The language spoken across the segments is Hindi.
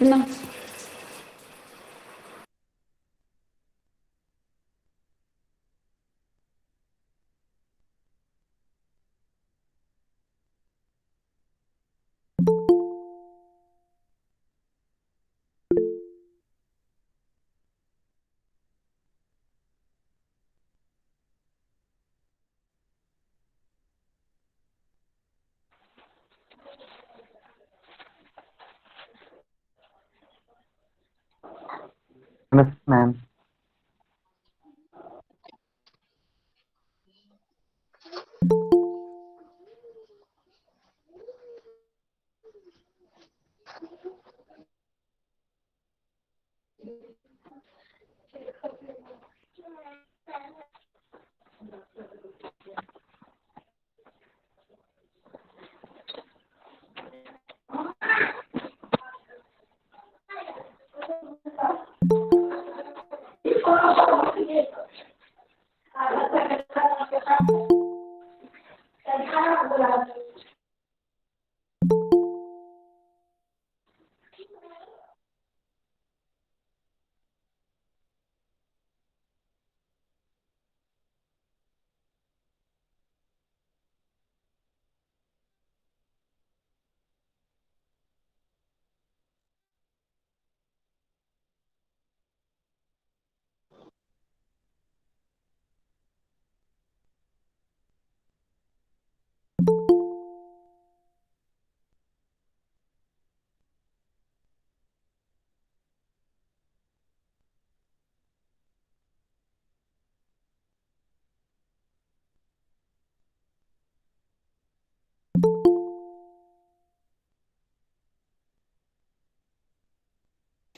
No. नमस्ते मैम।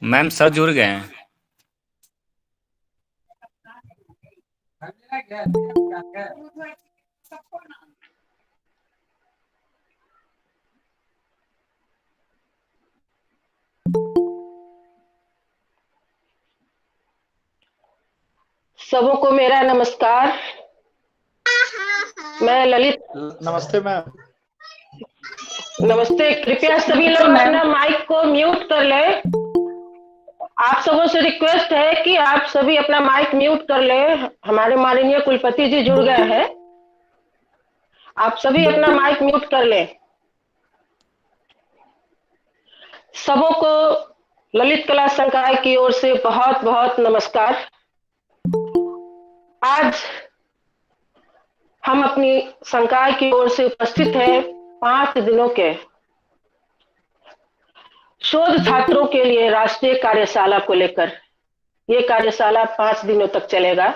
मैम सर जुड़ गए हैं। सबों को मेरा नमस्कार। मैं ललित। नमस्ते मैम। नमस्ते। कृपया सभी लोग अपना माइक को म्यूट कर लें। आप सबों से रिक्वेस्ट है कि आप सभी अपना माइक म्यूट कर लें। हमारे माननीय कुलपति जी जुड़ गए हैं। आप सभी अपना माइक म्यूट कर लें। सबों को ललित कला संकाय की ओर से बहुत बहुत नमस्कार। आज हम अपनी संकाय की ओर से उपस्थित हैं 5 दिनों के शोध छात्रों के लिए राष्ट्रीय कार्यशाला को लेकर। ये कार्यशाला 5 दिनों तक चलेगा।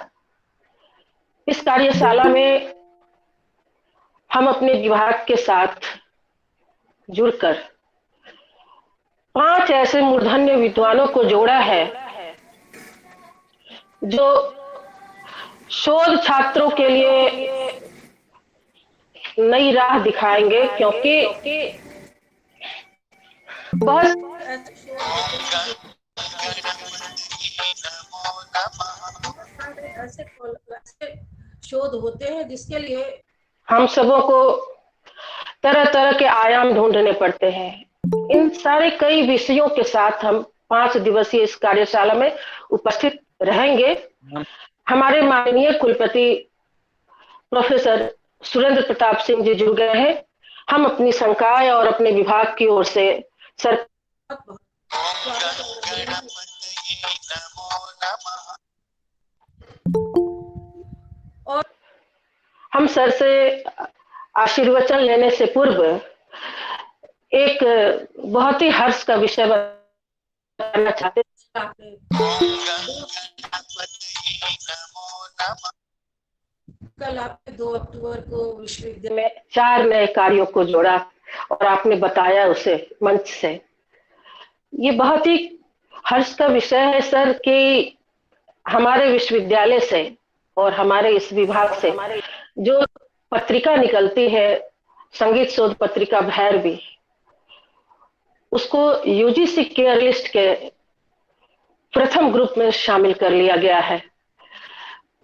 इस कार्यशाला में हम अपने विभाग के साथ जुड़कर 5 ऐसे मूर्धन्य विद्वानों को जोड़ा है जो शोध छात्रों के लिए नई राह दिखाएंगे, क्योंकि बहुत ऐसे शोध होते हैं जिसके लिए हम सबों को तरह तरह के आयाम ढूंढने पड़ते हैं। इन सारे कई विषयों के साथ हम 5 दिवसीय इस कार्यशाला में उपस्थित रहेंगे। हमारे माननीय कुलपति प्रोफेसर सुरेंद्र प्रताप सिंह जी जुड़ गए हैं। हम अपनी संकाय और अपने विभाग की ओर से सर और हम सर से आशीर्वचन लेने से पूर्व एक बहुत ही हर्ष का विषय बताना चाहते हैं। कल आपने 2 अक्टूबर को विश्वविद्यालय में 4 नए कार्यों को जोड़ा और आपने बताया उसे मंच से। ये बहुत ही हर्ष का विषय है सर कि हमारे विश्वविद्यालय से और हमारे इस विभाग से जो पत्रिका निकलती है, संगीत शोध पत्रिका भैरवी, उसको यूजीसी केयर लिस्ट के प्रथम ग्रुप में शामिल कर लिया गया है।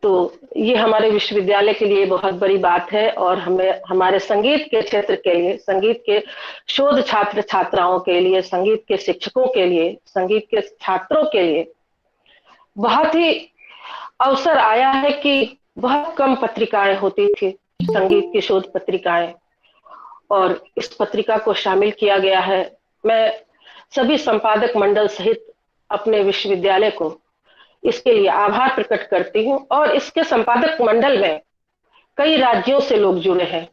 तो ये हमारे विश्वविद्यालय के लिए बहुत बड़ी बात है, और हमें हमारे संगीत के क्षेत्र के लिए, संगीत के शोध छात्र छात्राओं के लिए, संगीत के शिक्षकों के लिए, संगीत के छात्रों के लिए बहुत ही अवसर आया है कि बहुत कम पत्रिकाएं होती थी, संगीत की शोध पत्रिकाएं, और इस पत्रिका को शामिल किया गया है। मैं सभी संपादक मंडल सहित अपने विश्वविद्यालय को इसके लिए आभार प्रकट करती हूँ, और इसके संपादक मंडल में कई राज्यों से लोग जुड़े हैं,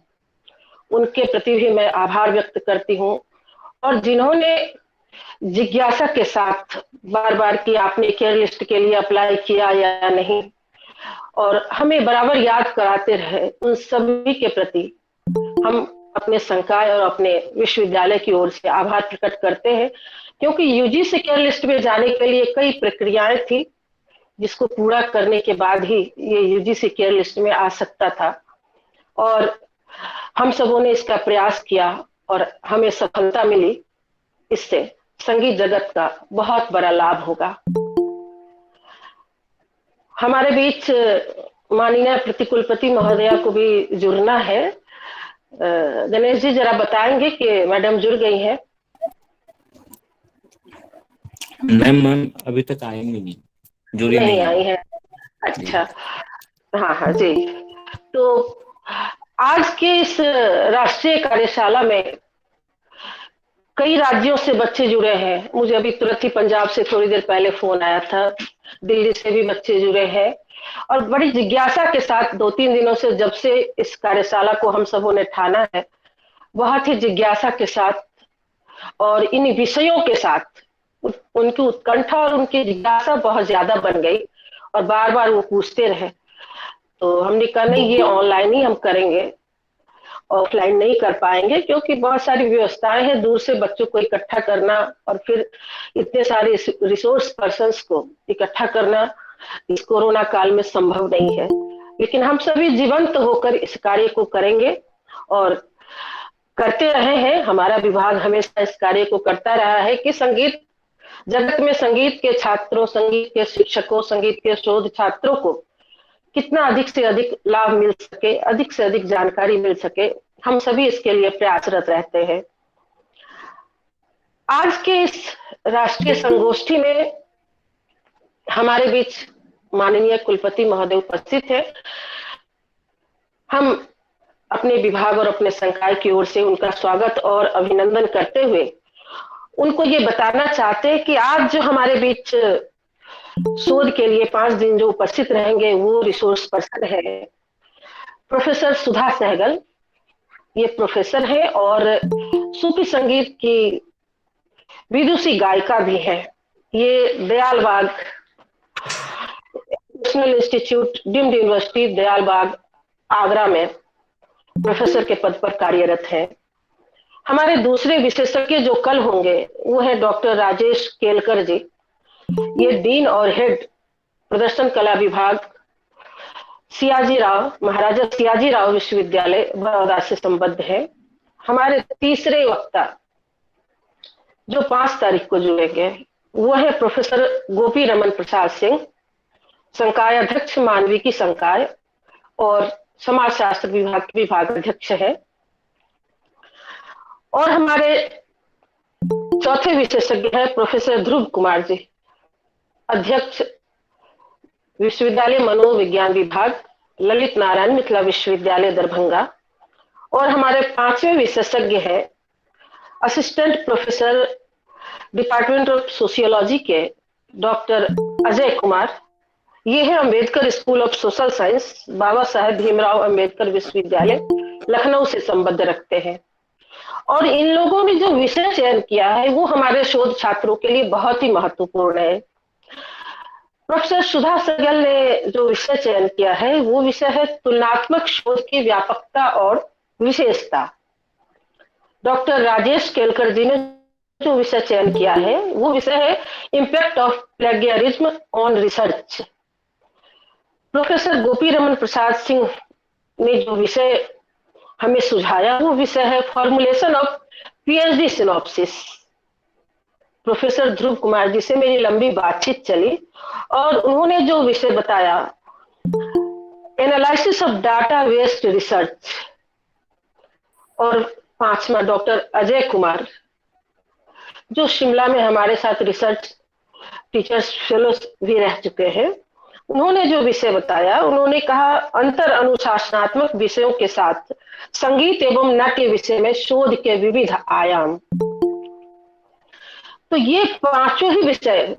उनके प्रति भी मैं आभार व्यक्त करती हूँ। और जिन्होंने जिज्ञासा के साथ बार बार कि आपने केयर लिस्ट के लिए अप्लाई किया या नहीं, और हमें बराबर याद कराते रहे, उन सभी के प्रति हम अपने संकाय और अपने विश्वविद्यालय की ओर से आभार प्रकट करते हैं, क्योंकि यूजीसी केयर लिस्ट में जाने के लिए कई प्रक्रियाएं थी, जिसको पूरा करने के बाद ही ये यूजीसी केयर लिस्ट में आ सकता था, और हम सबों ने इसका प्रयास किया और हमें सफलता मिली। इससे संगीत जगत का बहुत बड़ा लाभ होगा। हमारे बीच माननीय प्रतिकुलपति महोदया को भी जुड़ना है। गणेश जी जरा बताएंगे कि मैडम जुड़ गई हैं? मैम अभी तक आएंगे नहीं, जुड़ी नहीं नहीं आई है। है। अच्छा, हाँ हाँ जी। तो आज के इस राष्ट्रीय कार्यशाला में कई राज्यों से बच्चे जुड़े हैं। मुझे अभी तुरंत ही पंजाब से थोड़ी देर पहले फोन आया था, दिल्ली से भी बच्चे जुड़े हैं, और बड़ी जिज्ञासा के साथ 2-3 दिनों से, जब से इस कार्यशाला को हम सबों ने ठाना है, बहुत ही जिज्ञासा के साथ और इन विषयों के साथ उनकी उत्कंठा और उनकी जिज्ञासा बहुत ज्यादा बन गई, और बार बार वो पूछते रहे। तो हमने कहा नहीं, ये ऑनलाइन ही हम करेंगे, ऑफलाइन नहीं कर पाएंगे, क्योंकि बहुत सारी व्यवस्थाएं हैं, दूर से बच्चों को इकट्ठा करना और फिर इतने सारे रिसोर्स पर्सन्स को इकट्ठा करना इस कोरोना काल में संभव नहीं है। लेकिन हम सभी जीवंत होकर इस कार्य को करेंगे और करते रहे हैं। हमारा विभाग हमेशा इस कार्य को करता रहा है कि संगीत जगत में संगीत के छात्रों, संगीत के शिक्षकों, संगीत के शोध छात्रों को कितना अधिक से अधिक लाभ मिल सके, अधिक से अधिक जानकारी मिल सके, हम सभी इसके लिए प्रयासरत रहते हैं। आज के इस राष्ट्रीय संगोष्ठी में हमारे बीच माननीय कुलपति महोदय उपस्थित है। हम अपने विभाग और अपने संकाय की ओर से उनका स्वागत और अभिनंदन करते हुए उनको ये बताना चाहते हैं कि आज जो हमारे बीच शोध के लिए 5 दिन जो उपस्थित रहेंगे, वो रिसोर्स पर्सन है प्रोफेसर सुधा सहगल। ये प्रोफेसर है और सूफी संगीत की विदुषी गायिका भी है। ये Dayalbagh national institute deemed university Dayalbagh Agra में प्रोफेसर के पद पर कार्यरत है। हमारे दूसरे विशेषज्ञ जो कल होंगे वो है डॉक्टर राजेश केलकर जी। ये डीन और हेड प्रदर्शन कला विभाग सियाजी राव, महाराजा सियाजी राव विश्वविद्यालय बड़ौदा से संबद्ध है। हमारे तीसरे वक्ता जो 5 तारीख को जुड़ेंगे वो है प्रोफेसर गोपी रमन प्रसाद सिंह, संकाय अध्यक्ष मानविकी संकाय और समाजशास्त्र विभाग के विभाग अध्यक्ष है। और हमारे चौथे विशेषज्ञ है प्रोफेसर ध्रुव कुमार जी, अध्यक्ष विश्वविद्यालय मनोविज्ञान विभाग, ललित नारायण मिथिला विश्वविद्यालय दरभंगा। और हमारे 5वें विशेषज्ञ है assistant professor department of sociology के डॉक्टर अजय कुमार। ये है Ambedkar school of social science, Baba Saheb Bhimrao Ambedkar विश्वविद्यालय लखनऊ से संबद्ध रखते हैं। और इन लोगों ने जो विषय चयन किया है वो हमारे शोध छात्रों के लिए बहुत ही महत्वपूर्ण है। प्रोफेसर सुधा सहगल ने जो विषय चयन किया है वो विषय है तुलनात्मक शोध की व्यापकता और विशेषता। डॉक्टर राजेश केलकर जी ने जो विषय चयन किया है वो विषय है impact of plagiarism on research. Professor Gopi Raman Prasad Singh ने जो विषय हमें सुझाया वो विषय है formulation of PhD synopsis. Professor Dhruv Kumar ji से मेरी लंबी बातचीत चली और उन्होंने जो विषय बताया analysis of data based research, और 5वां डॉक्टर अजय कुमार, जो शिमला में हमारे साथ रिसर्च टीचर्स फेलो भी रह चुके हैं। उन्होंने जो विषय बताया, उन्होंने कहा अंतर अनुशासनात्मक विषयों के साथ संगीत एवं नाट्य विषय में शोध के विविध आयाम। तो ये पांचों ही विषय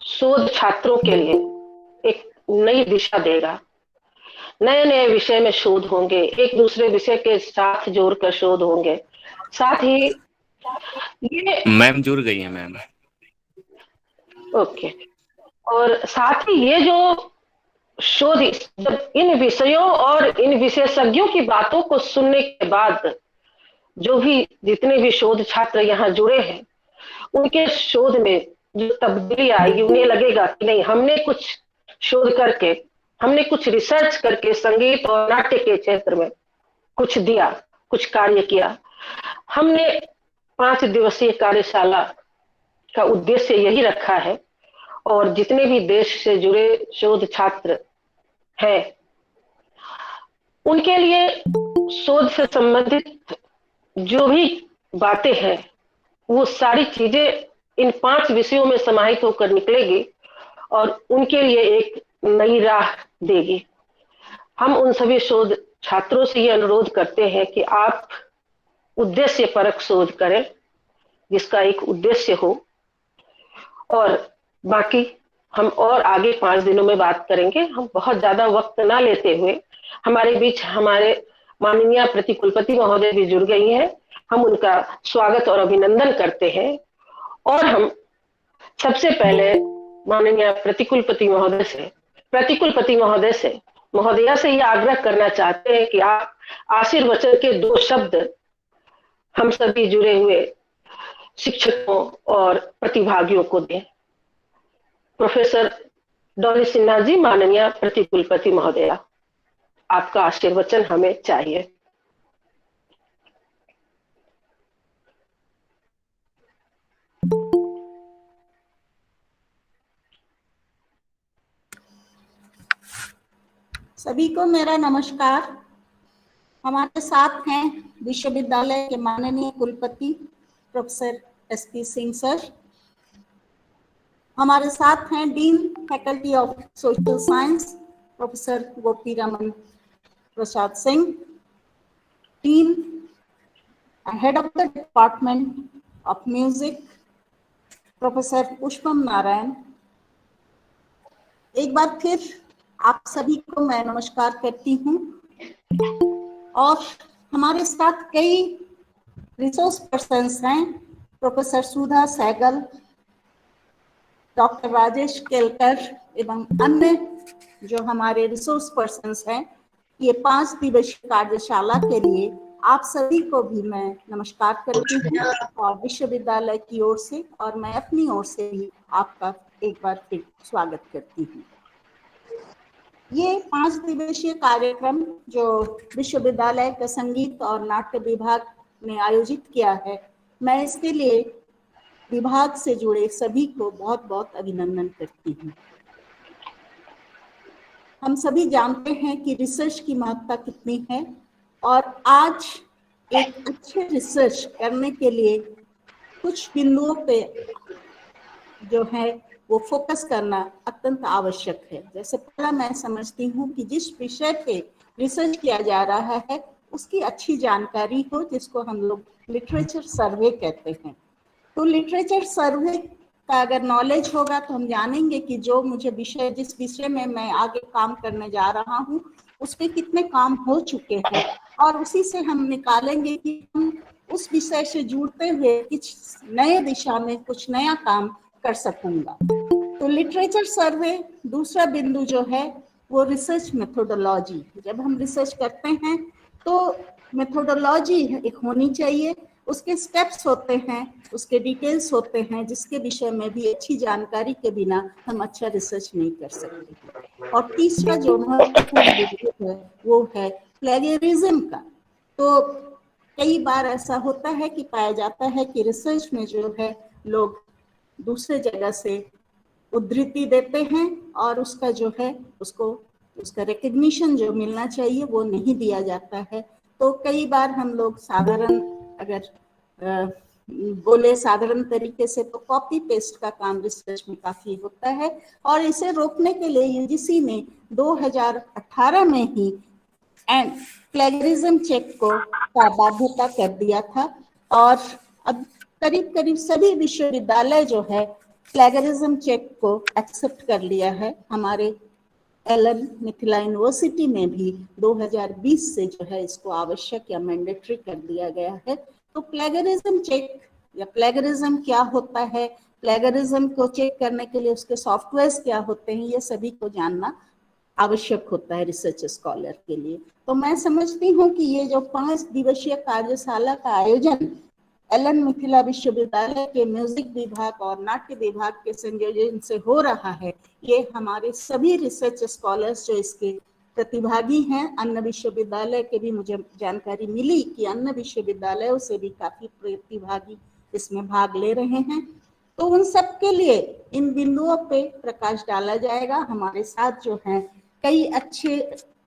शोध छात्रों के लिए एक नई दिशा देगा। नए नए विषय में शोध होंगे, एक दूसरे विषय के साथ जोड़कर शोध होंगे। साथ ही ये मैम जुड़ गई है मैम। ओके, और साथ ही ये जो शोध, जब इन विषयों और इन विशेषज्ञों की बातों को सुनने के बाद जो भी जितने भी शोध छात्र यहाँ जुड़े हैं, उनके शोध में जो तब्दीली आएगी, उन्हें लगेगा कि नहीं, हमने कुछ शोध करके, हमने कुछ रिसर्च करके संगीत और नाट्य के क्षेत्र में कुछ दिया, कुछ कार्य किया। हमने 5 दिवसीय कार्यशाला का उद्देश्य यही रखा है, और जितने भी देश से जुड़े शोध छात्र हैं, उनके लिए शोध से संबंधित जो भी बातें हैं, वो सारी चीजें इन 5 विषयों में समाहित होकर निकलेगी और उनके लिए एक नई राह देगी। हम उन सभी शोध छात्रों से ये अनुरोध करते हैं कि आप उद्देश्य परक शोध करें, जिसका एक उद्देश्य हो, और बाकी हम और आगे 5 दिनों में बात करेंगे। हम बहुत ज्यादा वक्त ना लेते हुए, हमारे बीच हमारे माननीय प्रतिकुलपति महोदय भी जुड़ गई हैं, हम उनका स्वागत और अभिनंदन करते हैं। और हम सबसे पहले माननीय प्रतिकुलपति महोदय से महोदया से ये आग्रह करना चाहते हैं कि आप आशीर्वचन के 2 शब्द हम सभी जुड़े हुए शिक्षकों और प्रतिभागियों को दें। प्रोफेसर डॉली सिन्हा जी, माननीय प्रतिकुलपति महोदया, आपका आशीर्वचन हमें चाहिए। सभी को मेरा नमस्कार। हमारे साथ हैं विश्वविद्यालय के माननीय कुलपति प्रोफेसर एसपी सिंह सर। हमारे साथ हैं dean faculty of social science professor Gopi Raman Prasad Singh, dean head of the department of music professor Pushpam Narayan. एक बार फिर आप सभी को मैं नमस्कार करती हूँ। और हमारे साथ कई रिसोर्स पर्सन्स हैं, प्रोफेसर सुधा सहगल, डॉक्टर राजेश केलकर एवं अन्य जो हमारे रिसोर्स पर्सन्स हैं। ये 5 दिवसीय कार्यशाला के लिए आप सभी को भी मैं नमस्कार करती हूँ, और विश्वविद्यालय की ओर से और मैं अपनी ओर से भी आपका एक बार फिर स्वागत करती हूँ। ये 5 दिवसीय कार्यक्रम जो विश्वविद्यालय का संगीत और नाट्य विभाग ने आयोजित किया है, मैं इसके लिए विभाग से जुड़े सभी को बहुत बहुत अभिनंदन करती हूँ। हम सभी जानते हैं कि रिसर्च की महत्ता कितनी है, और आज एक अच्छे रिसर्च करने के लिए कुछ बिंदुओं पे जो है वो फोकस करना अत्यंत आवश्यक है। जैसे पहला मैं समझती हूँ कि जिस विषय पे रिसर्च किया जा रहा है उसकी अच्छी जानकारी हो, जिसको हम लोग लिटरेचर सर्वे कहते हैं। तो लिटरेचर सर्वे का अगर नॉलेज होगा तो हम जानेंगे कि जो मुझे विषय, जिस विषय में मैं आगे काम करने जा रहा हूँ, उस पर कितने काम हो चुके हैं, और उसी से हम निकालेंगे कि हम उस विषय से जुड़ते हुए कुछ नए दिशा में कुछ नया काम कर सकूंगा। तो लिटरेचर सर्वे दूसरा बिंदु जो है वो रिसर्च मेथोडोलॉजी। जब हम रिसर्च करते हैं तो मेथोडोलॉजी एक होनी चाहिए, उसके स्टेप्स होते हैं, उसके डिटेल्स होते हैं, जिसके विषय में भी अच्छी जानकारी के बिना हम अच्छा रिसर्च नहीं कर सकते। और तीसरा जो महत्वपूर्ण बिंदु है वो है प्लेगरिज्म का। तो कई बार ऐसा होता है कि पाया जाता है कि रिसर्च में जो है लोग दूसरे जगह से उद्धृति देते हैं और उसका जो है उसको उसका रिकग्निशन जो मिलना चाहिए वो नहीं दिया जाता है। तो कई बार हम लोग साधारण अगर बोले साधारण तरीके से तो कॉपी पेस्ट का काम रिसर्च में काफी होता है, और इसे रोकने के लिए यूजीसी ने 2018 में ही एंड प्लेगरिज्म चेक को का बाध्यता कर दिया था, और अब करीब करीब सभी विश्वविद्यालय जो है प्लेगरिज्म चेक को एक्सेप्ट कर लिया है। हमारे एलन मिथिला यूनिवर्सिटी में भी 2020 से जो है इसको आवश्यक या मैंडेटरी कर दिया गया है। तो प्लेगरिज्म चेक या प्लेगरिज्म क्या होता है, प्लेगरिज्म को चेक करने के लिए उसके सॉफ्टवेयर्स क्या होते हैं, ये सभी को जानना आवश्यक होता है रिसर्च स्कॉलर के लिए। तो मैं समझती हूँ कि ये जो 5 दिवसीय कार्यशाला का आयोजन एलन मिथिला विश्वविद्यालय के म्यूजिक विभाग और नाट्य विभाग के संयोजन से हो रहा है, ये हमारे सभी रिसर्च स्कॉलर्स जो इसके प्रतिभागी हैं, अन्य विश्वविद्यालय के भी मुझे जानकारी मिली कि अन्य विश्वविद्यालयों से भी काफी प्रतिभागी इसमें भाग ले रहे हैं। तो उन सब के लिए इन बिंदुओं पे प्रकाश डाला जाएगा। हमारे साथ जो हैं कई अच्छे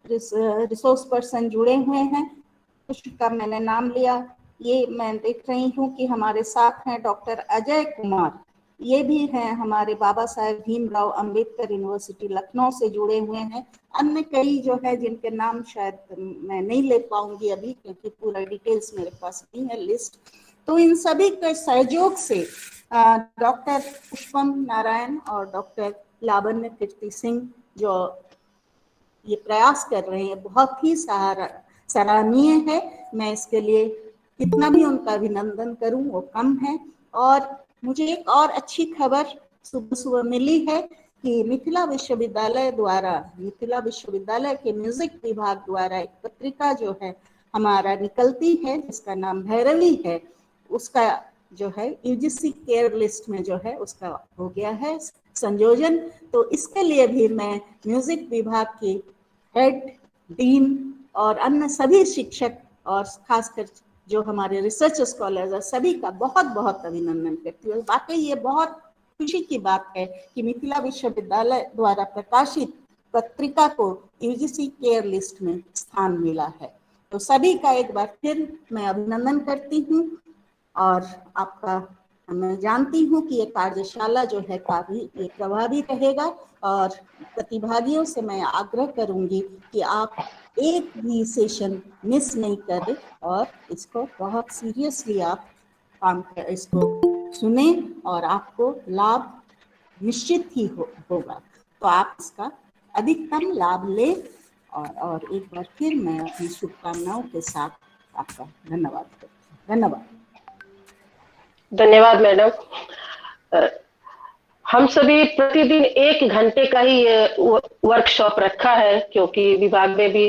रिसोर्स पर्सन जुड़े हुए हैं, कुछ का मैंने नाम लिया। ये मैं देख रही हूँ कि हमारे साथ हैं डॉक्टर अजय कुमार, ये भी हैं हमारे बाबा साहेब भीमराव अंबेडकर यूनिवर्सिटी लखनऊ से जुड़े हुए हैं। अन्य कई जो है जिनके नाम शायद मैं नहीं ले पाऊंगी अभी क्योंकि पूरा डिटेल्स मेरे पास नहीं है लिस्ट। तो इन सभी के सहयोग से डॉक्टर पुष्पम नारायण और डॉक्टर लावण्य कीर्ति सिंह जो ये प्रयास कर रहे हैं बहुत ही सराहनीय है। मैं इसके लिए कितना भी उनका अभिनंदन करूं वो कम है। और मुझे एक और अच्छी खबर सुबह सुबह मिली है कि मिथिला विश्वविद्यालय द्वारा, मिथिला विश्वविद्यालय के म्यूजिक विभाग द्वारा एक पत्रिका जो है हमारा निकलती है जिसका नाम भैरवी है, उसका जो है यूजीसी केयर लिस्ट में जो है उसका हो गया है संयोजन। तो इसके लिए भी मैं म्यूजिक विभाग के हेड, डीन और अन्य सभी शिक्षक और खासकर जो हमारे रिसर्च स्कॉलर्स हैं सभी का बहुत बहुत अभिनंदन करती हूँ। वाकई ये बहुत खुशी की बात है कि मिथिला विश्वविद्यालय द्वारा प्रकाशित पत्रिका को यूजीसी केयर लिस्ट में स्थान मिला है। तो सभी का एक बार फिर मैं अभिनंदन करती हूँ। और आपका मैं जानती हूँ कि ये कार्यशाला जो है काफी प्रभावी रहेगा, और प्रतिभागियों से मैं आग्रह करूंगी कि आप एक भी सेशन मिस नहीं करें और इसको बहुत सीरियसली आप इसको सुने और आपको लाभ निश्चित ही होगा। तो आप इसका अधिकतम लाभ लें। और एक बार फिर मैं अपनी शुभकामनाओं के साथ आपका धन्यवाद करती हूँ। धन्यवाद। धन्यवाद मैडम। हम सभी प्रतिदिन 1 घंटे का ही वर्कशॉप रखा है क्योंकि विभाग में भी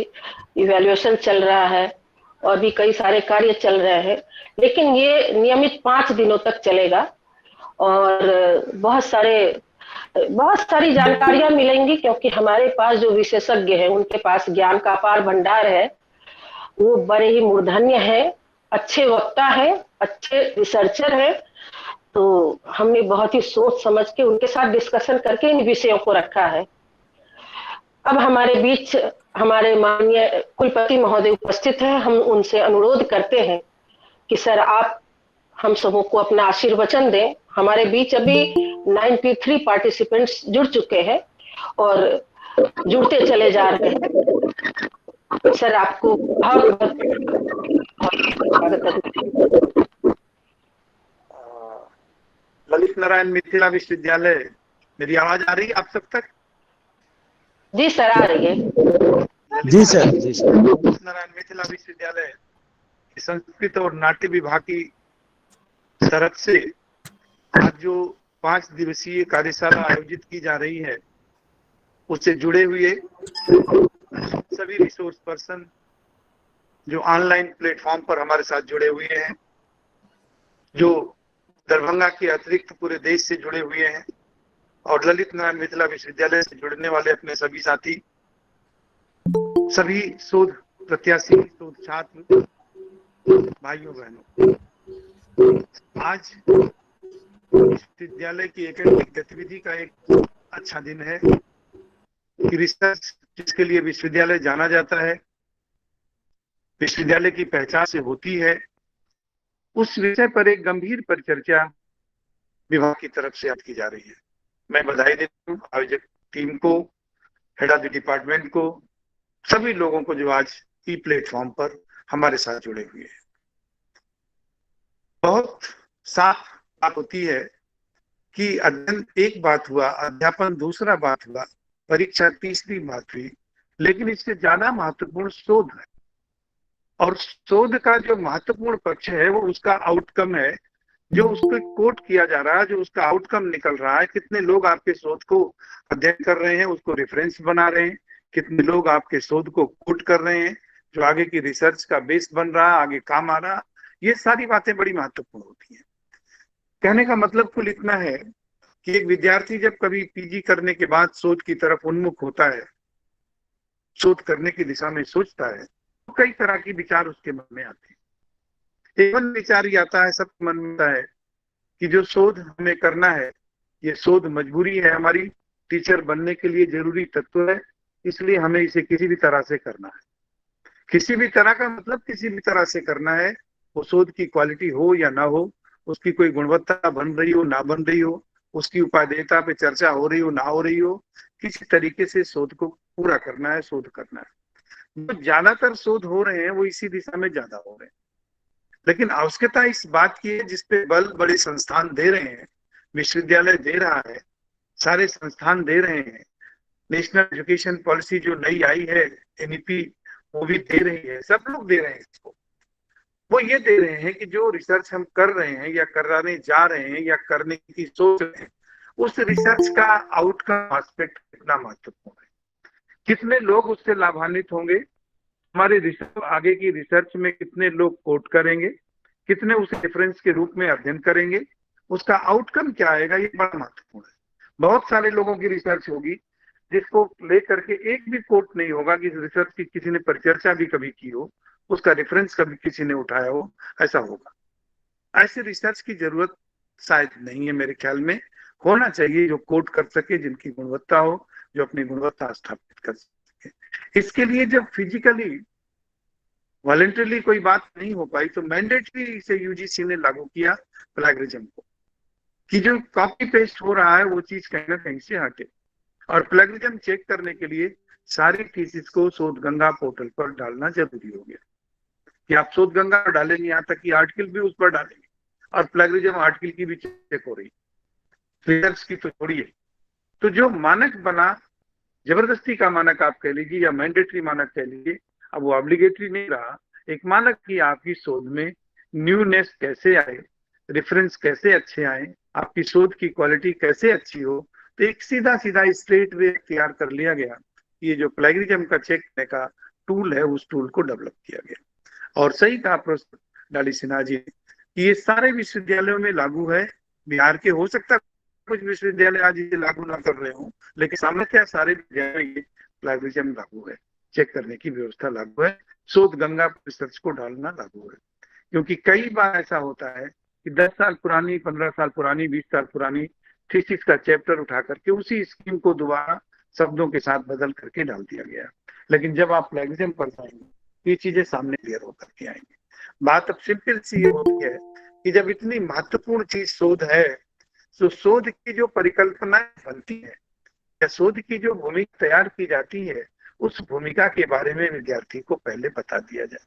इवैल्यूएशन चल रहा है और भी कई सारे कार्य चल रहे हैं, लेकिन ये नियमित 5 दिनों तक चलेगा और बहुत सारी जानकारियां मिलेंगी क्योंकि हमारे पास जो विशेषज्ञ हैं उनके पास ज्ञान का अपार भंडार है। वो बड़े ही मूर्धन्य है, अच्छे वक्ता है, अच्छे रिसर्चर है। तो हमने बहुत ही सोच समझ के उनके साथ डिस्कशन करके इन विषयों को रखा है। अब हमारे बीच हमारे माननीय कुलपति महोदय उपस्थित हैं। हम उनसे अनुरोध करते हैं कि सर आप हम सबों को अपना आशीर्वचन दें। हमारे बीच अभी 93 पार्टिसिपेंट्स जुड़ चुके हैं और जुड़ते चले जा रहे हैं। सर आपको बहुत स्वागत है। ललित नारायण मिथिला विश्वविद्यालय, मेरी आवाज आ रही है आप सब तक? जी सर आ रही है। जी सर। जी सर। ललित नारायण मिथिला विश्वविद्यालय संस्कृत और नाट्य विभाग की तरफ से आज जो 5 दिवसीय कार्यशाला आयोजित की जा रही है उससे जुड़े हुए सभी रिसोर्स पर्सन जो ऑनलाइन प्लेटफॉर्म पर हमारे साथ जुड़े हुए हैं, जो दरभंगा के अतिरिक्त पूरे देश से जुड़े हुए हैं, और ललित नारायण मिथिला विश्वविद्यालय से जुड़ने वाले अपने सभी साथी, सभी शोध प्रत्याशी, शोध छात्र भाइयों बहनों, आज विश्वविद्यालय की एकेडमिक गतिविधि का एक अच्छा दिन है कि रिसर्च जिसके लिए विश्वविद्यालय जाना जाता है, विश्वविद्यालय की पहचान से होती है, उस विषय पर एक गंभीर परिचर्चा विभाग की तरफ से आज की जा रही है। मैं बधाई देता हूँ आयोजक टीम को, हेड ऑफ द डिपार्टमेंट को, सभी लोगों को जो आज ई प्लेटफॉर्म पर हमारे साथ जुड़े हुए हैं। बहुत साफ बात होती है कि अध्ययन एक बात हुआ, अध्यापन दूसरा बात हुआ, परीक्षा तीसरी बात हुई, लेकिन इससे ज्यादा महत्वपूर्ण शोध है। और शोध का जो महत्वपूर्ण पक्ष है वो उसका आउटकम है, जो उसको कोट किया जा रहा है, जो उसका आउटकम निकल रहा है। कितने लोग आपके शोध को अध्ययन कर रहे हैं, उसको रेफरेंस बना रहे हैं, कितने लोग आपके शोध को कोट कर रहे हैं, जो आगे की रिसर्च का बेस बन रहा, आगे काम आ रहा। ये सारी बातें बड़ी महत्वपूर्ण होती हैं। कहने का मतलब कुल इतना है कि एक विद्यार्थी जब कभी पीजी करने के बाद शोध की तरफ उन्मुख होता है, शोध करने की दिशा में सोचता है, तो कई तरह के विचार उसके मन में आते हैं। एक विचार ही आता है, सबके मन में आता है कि जो शोध हमें करना है, ये शोध मजबूरी है हमारी, टीचर बनने के लिए जरूरी तत्व है, इसलिए हमें इसे किसी भी तरह से करना है। किसी भी तरह का मतलब किसी भी तरह से करना है, वो शोध की क्वालिटी हो या ना हो, उसकी कोई गुणवत्ता बन रही हो ना बन रही हो, उसकी उपादेयता पे चर्चा हो रही हो ना हो रही हो, किसी तरीके से शोध को पूरा करना है, शोध करना है। जो ज्यादातर शोध हो रहे हैं वो इसी दिशा में ज्यादा हो रहे हैं, लेकिन आवश्यकता इस बात की है जिसपे बल बड़े संस्थान दे रहे हैं, विश्वविद्यालय दे रहा है, सारे संस्थान दे रहे हैं। नेशनल एजुकेशन पॉलिसी जो नई आई है, एनईपी, वो भी दे रही है, सब लोग दे रहे हैं इसको। वो ये दे रहे हैं कि जो रिसर्च हम कर रहे हैं या कराने जा रहे हैं या करने की सोच रहे हैं, उस रिसर्च का आउटकम एस्पेक्ट कितना महत्वपूर्ण है, कितने लोग उससे लाभान्वित होंगे, हमारे रिसर्च आगे की रिसर्च में कितने लोग कोट करेंगे, कितने उसे रेफरेंस के रूप में अध्ययन करेंगे, उसका आउटकम क्या आएगा, ये बड़ा महत्वपूर्ण है। बहुत सारे लोगों की रिसर्च होगी जिसको लेकर के एक भी कोट नहीं होगा कि रिसर्च की किसी ने परिचर्चा भी कभी की हो, उसका रेफरेंस कभी किसी ने उठाया हो, ऐसा होगा। ऐसे रिसर्च की जरूरत शायद नहीं है मेरे ख्याल में। होना चाहिए जो कोट कर सके, जिनकी गुणवत्ता हो, जो अपनी गुणवत्ता स्थापित कर सके। इसके लिए जब फिजिकली वॉलंटरली कोई बात नहीं हो पाई तो मैंडेटरी से यूजीसी ने लागू किया प्लेगरिज्म को, कि जो कॉपी पेस्ट हो रहा है वो चीज कहीं ना कहीं से हटे। और प्लेगरिज्म चेक करने के लिए सारी थीसिस को शोधगंगा पोर्टल पर डालना जरूरी हो गया, कि आप शोधगंगा पर डालेंगे, यहाँ तक कि आर्टिकल भी उस पर डालेंगे, और प्लेगरिज्म आर्टिकल की भी चेक हो रही, रिसर्च की तो छोड़िए। तो जो मानक बना, जबरदस्ती का मानक आप कह लीजिए या मैंडेटरी मानक कह लीजिए, अब वो ऑब्लिगेटरी नहीं रहा, एक मानक की आपकी शोध में न्यूनेस कैसे आए, रेफरेंस कैसे अच्छे आए, आपकी शोध की क्वालिटी कैसे अच्छी हो। तो एक सीधा सीधा स्ट्रेट वे तैयार कर लिया गया। ये जो प्लेगरिज्म का चेक करने का टूल है, उस टूल को डेवलप किया गया। और सही कहा प्रोफेसर डाली सिन्हा जी कि ये सारे विश्वविद्यालयों में लागू है। बिहार के हो सकता कुछ विश्वविद्यालय आज इसे लागू ना कर रहे हो, लेकिन सामान्यतः सारे विद्यालयों में प्लेगरिज्म लागू है, चेक करने की व्यवस्था लागू है, शोध गंगा रिसर्च को डालना लागू है। क्योंकि कई बार ऐसा होता है कि 10 साल पुरानी, 15 साल पुरानी, 20 साल पुरानी थीसिस का चैप्टर उठा करके उसी स्कीम को दोबारा शब्दों के साथ बदल करके डाल दिया गया। लेकिन जब आप प्लेगरिज्म पर जाएंगे ये चीजें सामने क्लियर होकर के आएंगी। बात अब सिंपल सी होती है कि जब इतनी महत्वपूर्ण चीज शोध है, तो शोध की जो परिकल्पनाएं बनती है या शोध की जो भूमिका तैयार की जाती है, उस भूमिका के बारे में विद्यार्थी को पहले बता दिया जाए,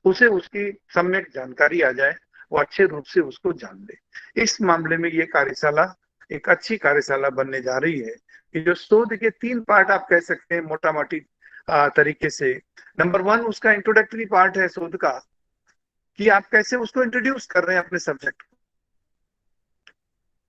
उसे उसकी सम्यक जानकारी आ जाए, वो अच्छे रूप से उसको जान ले। इस मामले में ये कार्यशाला एक अच्छी कार्यशाला बनने जा रही है कि जो शोध के 3 पार्ट आप कह सकते हैं मोटा मोटी तरीके से। नंबर 1 उसका इंट्रोडक्टरी पार्ट है शोध का, कि आप कैसे उसको इंट्रोड्यूस कर रहे हैं अपने सब्जेक्ट को,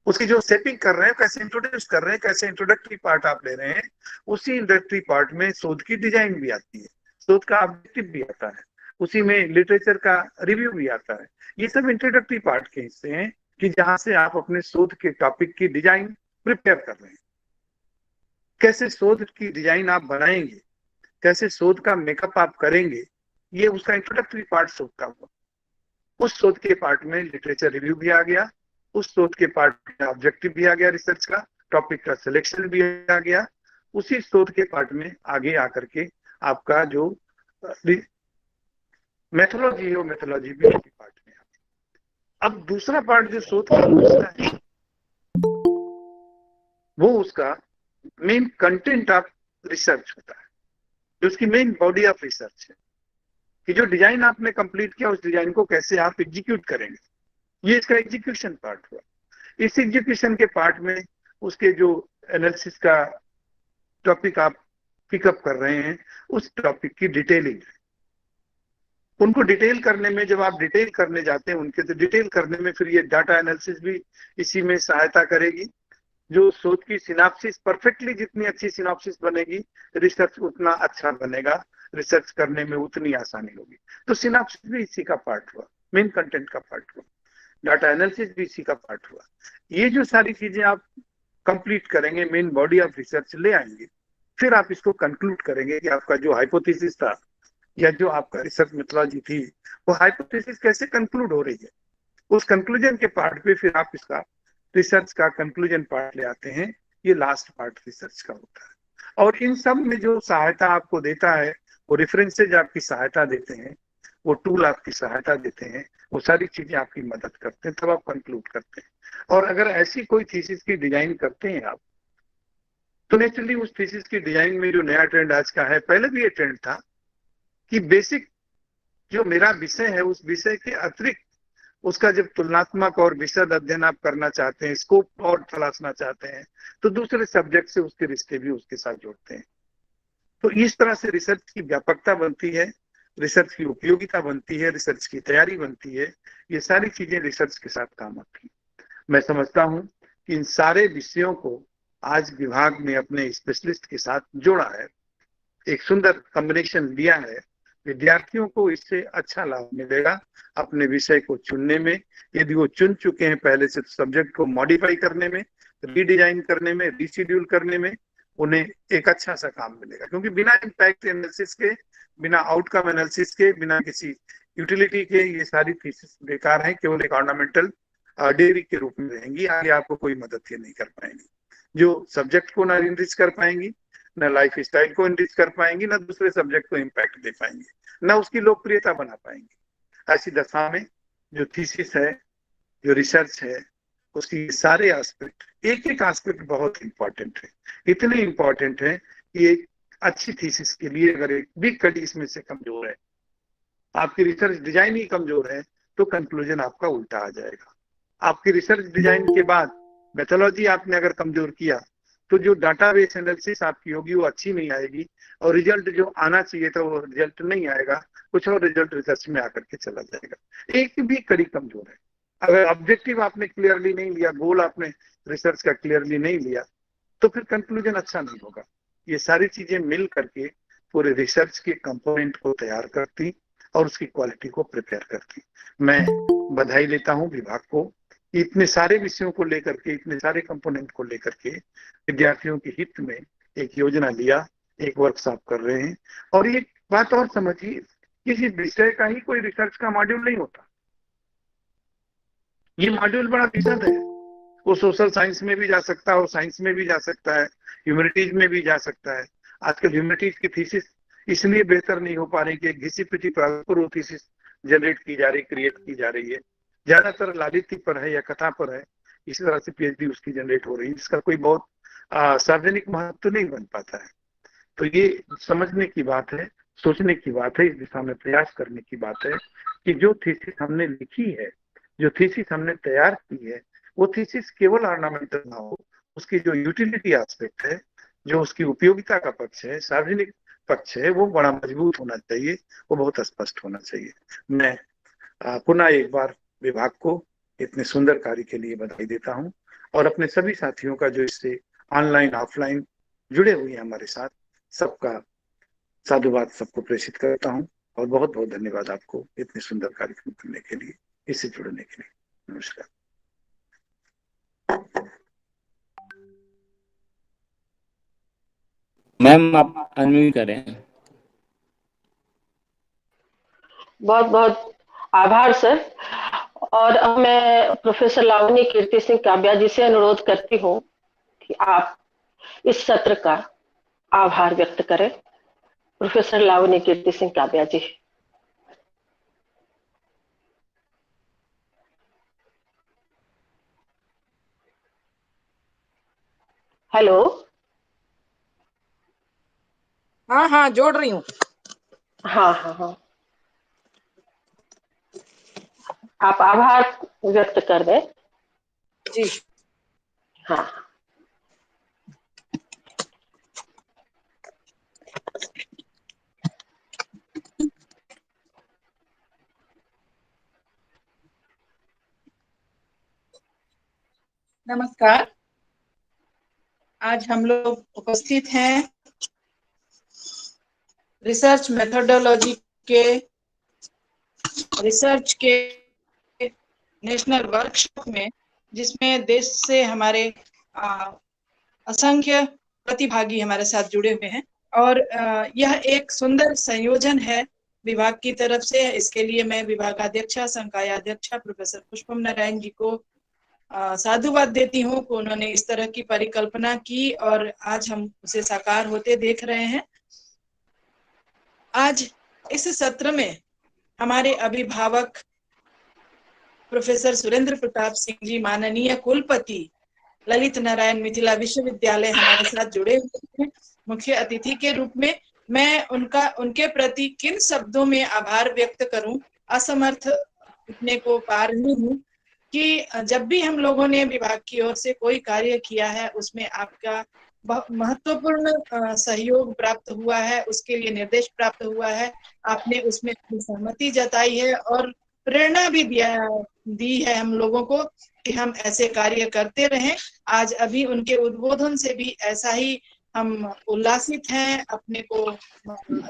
उसकी जो सेटिंग कर रहे हैं, कैसे इंट्रोड्यूस कर रहे हैं, कैसे इंट्रोडक्टरी पार्ट आप ले रहे हैं। उसी इंट्रोडक्टरी पार्ट में शोध की डिजाइन भी आती है, शोध का ऑब्जेक्टिव भी आता है, उसी में लिटरेचर का रिव्यू भी आता है। ये सब इंट्रोडक्टरी पार्ट के हिस्से हैं कि जहां से आप अपने शोध के टॉपिक की डिजाइन प्रिपेयर कर रहे हैं। कैसे शोध की डिजाइन आप बनाएंगे, कैसे शोध का मेकअप आप करेंगे, ये उसका इंट्रोडक्टरी पार्ट शोध का हुआ। उस शोध के पार्ट में लिटरेचर रिव्यू भी आ गया, उस शोध के पार्ट में ऑब्जेक्टिव भी आ गया, रिसर्च का टॉपिक का सिलेक्शन भी आ गया, उसी शोध के पार्ट में आगे आकर के आपका जो मेथोलॉजी है वो मेथोलॉजी भी उसी पार्ट में आती है। अब दूसरा पार्ट जो शोध का दूसरा है वो उसका मेन कंटेंट ऑफ रिसर्च होता है, जो उसकी मेन बॉडी ऑफ रिसर्च है कि जो डिजाइन आपने कंप्लीट किया उस डिजाइन को कैसे आप एग्जीक्यूट करेंगे, ये इसका एग्जीक्यूशन पार्ट हुआ। इस एग्जीक्यूशन के पार्ट में उसके जो एनालिसिस का टॉपिक आप पिकअप कर रहे हैं उस टॉपिक की डिटेलिंग है। उनको डिटेल करने में, जब आप डिटेल करने जाते हैं उनके, तो डिटेल करने में फिर ये डाटा एनालिसिस भी इसी में सहायता करेगी। जो शोध की सिनॉप्सिस परफेक्टली, जितनी अच्छी सिनॉप्सिस बनेगी रिसर्च उतना अच्छा बनेगा, रिसर्च करने में उतनी आसानी होगी। तो सिनॉप्सिस भी इसी का पार्ट हुआ, मेन कंटेंट का पार्ट हुआ, डाटा एनालिसिस भी इसी का पार्ट हुआ। ये जो सारी चीजें आप कंप्लीट करेंगे, मेन बॉडी ऑफ रिसर्च ले आएंगे, फिर आप इसको कंक्लूड करेंगे कि आपका जो हाइपोथेसिस था या जो आपका रिसर्च मेथोलॉजी थी वो हाइपोथेसिस कैसे कंक्लूड हो रही है। उस कंक्लूजन के पार्ट पे फिर आप इसका रिसर्च का कंक्लूजन पार्ट ले आते हैं, ये लास्ट पार्ट रिसर्च का होता है। और इन सब में जो सहायता आपको देता है, वो रेफरेंसेज आपकी सहायता देते हैं, वो टूल आपकी सहायता देते हैं, वो सारी चीजें आपकी मदद करते हैं, तब आप कंक्लूड करते हैं। और अगर ऐसी कोई थीसिस की डिजाइन करते हैं आप, तो नेचुरली उस थीसिस की डिजाइन में जो नया ट्रेंड आज का है, पहले भी ये ट्रेंड था कि बेसिक जो मेरा विषय है उस विषय के अतिरिक्त उसका जब तुलनात्मक और विशद अध्ययन आप करना चाहते हैं, स्कोप और तलाशना चाहते हैं, तो दूसरे सब्जेक्ट से उसके रिश्ते भी उसके साथ जोड़ते हैं। तो इस तरह से रिसर्च की व्यापकता बनती है, रिसर्च की उपयोगिता बनती है, रिसर्च की तैयारी बनती है। ये सारी चीजें रिसर्च के साथ काम आती है। मैं समझता हूं कि इन सारे विषयों को आज विभाग ने अपने स्पेशलिस्ट के साथ जोड़ा है, एक सुंदर कॉम्बिनेशन दिया है। विद्यार्थियों को इससे अच्छा लाभ मिलेगा अपने विषय को चुनने में। यदि वो चुन चुके हैं पहले से, तो सब्जेक्ट को मॉडिफाई करने में, रीडिजाइन करने में, रीशेड्यूल करने में उन्हें एक अच्छा सा काम मिलेगा। क्योंकि बिना इम्पैक्ट एनालिसिस के, बिना आउटकम एनालिसिस के, बिना किसी यूटिलिटी के ये सारी थीसिस बेकार हैं, केवल एक ऑर्नामेंटल डिग्री के रूप में रहेंगी, आगे आपको कोई मदद ये नहीं कर पाएंगी। जो सब्जेक्ट को ना इनरिच कर पाएंगी, न लाइफ स्टाइल को इनरिच कर पाएंगी, न दूसरे सब्जेक्ट को इम्पैक्ट दे पाएंगे, न उसकी लोकप्रियता बना पाएंगे। ऐसी दशा में जो थीसिस है, जो रिसर्च है, उसकी सारे एस्पेक्ट, एक एक एस्पेक्ट बहुत इंपॉर्टेंट है। इतने इंपॉर्टेंट है कि एक अच्छी थीसिस के लिए अगर एक भी कड़ी इसमें से कमजोर है, आपकी रिसर्च डिजाइन ही कमजोर है, तो कंक्लूजन आपका उल्टा आ जाएगा। आपकी रिसर्च डिजाइन के बाद मेथोलॉजी आपने अगर कमजोर किया, तो जो डाटाबेस एनालिसिस आपकी होगी वो अच्छी नहीं आएगी, और रिजल्ट जो आना चाहिए था वो रिजल्ट नहीं आएगा, कुछ और रिजल्ट रिसर्च में आकर के चला जाएगा। एक भी कड़ी कमजोर है। अगर ऑब्जेक्टिव आपने क्लियरली नहीं लिया, गोल आपने रिसर्च का क्लियरली नहीं लिया, तो फिर कंक्लूजन अच्छा नहीं होगा। ये सारी चीजें मिल करके पूरे रिसर्च के कंपोनेंट को तैयार करती और उसकी क्वालिटी को प्रिपेयर करती। मैं बधाई लेता हूं विभाग को, इतने सारे विषयों को लेकर के, इतने सारे कंपोनेंट को लेकर के विद्यार्थियों के हित में एक योजना लिया, एक वर्कशॉप कर रहे हैं। और एक बात और समझिए, किसी विषय का ही कोई रिसर्च का मॉड्यूल नहीं होता। ये मॉड्यूल बड़ा विशद है, वो सोशल साइंस में भी जा सकता है और साइंस में भी जा सकता है, ह्यूमैनिटीज में भी जा सकता है। आजकल ह्यूमैनिटीज की थीसिस इसलिए बेहतर नहीं हो पा रही कि घिसी पिटी पर थीसिस जनरेट की जा रही, क्रिएट की जा रही है। ज्यादातर लालित्य पर है या कथा पर है, इसी तरह से पीएचडी उसकी जनरेट हो रही है, जिसका कोई बहुत सार्वजनिक महत्व नहीं बन पाता है। तो ये समझने की बात है, सोचने की बात है, इस दिशा में प्रयास करने की बात है कि जो थीसिस हमने लिखी है, जो थीसिस हमने तैयार की है, वो थीसिस केवल ऑर्नामेंटल ना हो, उसकी जो यूटिलिटी एस्पेक्ट है, जो उसकी उपयोगिता का पक्ष है, सार्वजनिक पक्ष है, वो बड़ा मजबूत होना चाहिए, वो बहुत स्पष्ट होना चाहिए। मैं पुनः एक बार विभाग को इतने सुंदर कार्य के लिए बधाई देता हूं, और अपने सभी साथियों का जो इससे ऑनलाइन ऑफलाइन जुड़े हुए हैं हमारे साथ, सबका साधुवाद सबको प्रेषित करता हूं। और बहुत बहुत धन्यवाद आपको इतने सुंदर कार्यक्रम करने के लिए, इससे जुड़ने के लिए। नमस्कार। मैम आप अनम्यूट करें। बहुत बहुत आभार सर। और अब मैं प्रोफेसर लावनी कीर्ति सिंह काव्या जी से अनुरोध करती हूँ कि आप इस सत्र का आभार व्यक्त करें। प्रोफेसर लावनी कीर्ति सिंह काव्या जी। हेलो। हाँ हाँ जोड़ रही हूँ। हाँ हाँ हाँ, आप आभार व्यक्त कर दें। जी। हाँ। नमस्कार। आज हम लोग उपस्थित हैं रिसर्च मेथोडोलॉजी के रिसर्च के नेशनल वर्कशॉप में, जिसमें देश से हमारे असंख्य प्रतिभागी हमारे साथ जुड़े हुए हैं और यह एक सुंदर संयोजन है विभाग की तरफ से। इसके लिए मैं विभागाध्यक्षा संकायाध्यक्षा प्रोफेसर पुष्पम नारायण जी को साधुवाद देती हूँ कि उन्होंने इस तरह की परिकल्पना की और आज हम उसे साकार होते देख रहे हैं। आज इस सत्र में हमारे अभिभावक प्रोफेसर सुरेंद्र प्रताप सिंह जी, माननीय कुलपति ललित नारायण मिथिला विश्वविद्यालय, हमारे साथ जुड़े हुए हैं मुख्य अतिथि के रूप में। मैं उनके प्रति किन शब्दों में आभार व्यक्त करूं, असमर्थ इतने को पार नहीं हूं कि जब भी हम लोगों ने विभाग की ओर से कोई कार्य किया है उसमें आपका महत्वपूर्ण सहयोग प्राप्त हुआ है, उसके लिए निर्देश प्राप्त हुआ है, आपने उसमें सहमति जताई है और प्रेरणा भी दी है हम लोगों को कि हम ऐसे कार्य करते रहें। आज अभी उनके उद्बोधन से भी ऐसा ही हम उल्लासित हैं, अपने को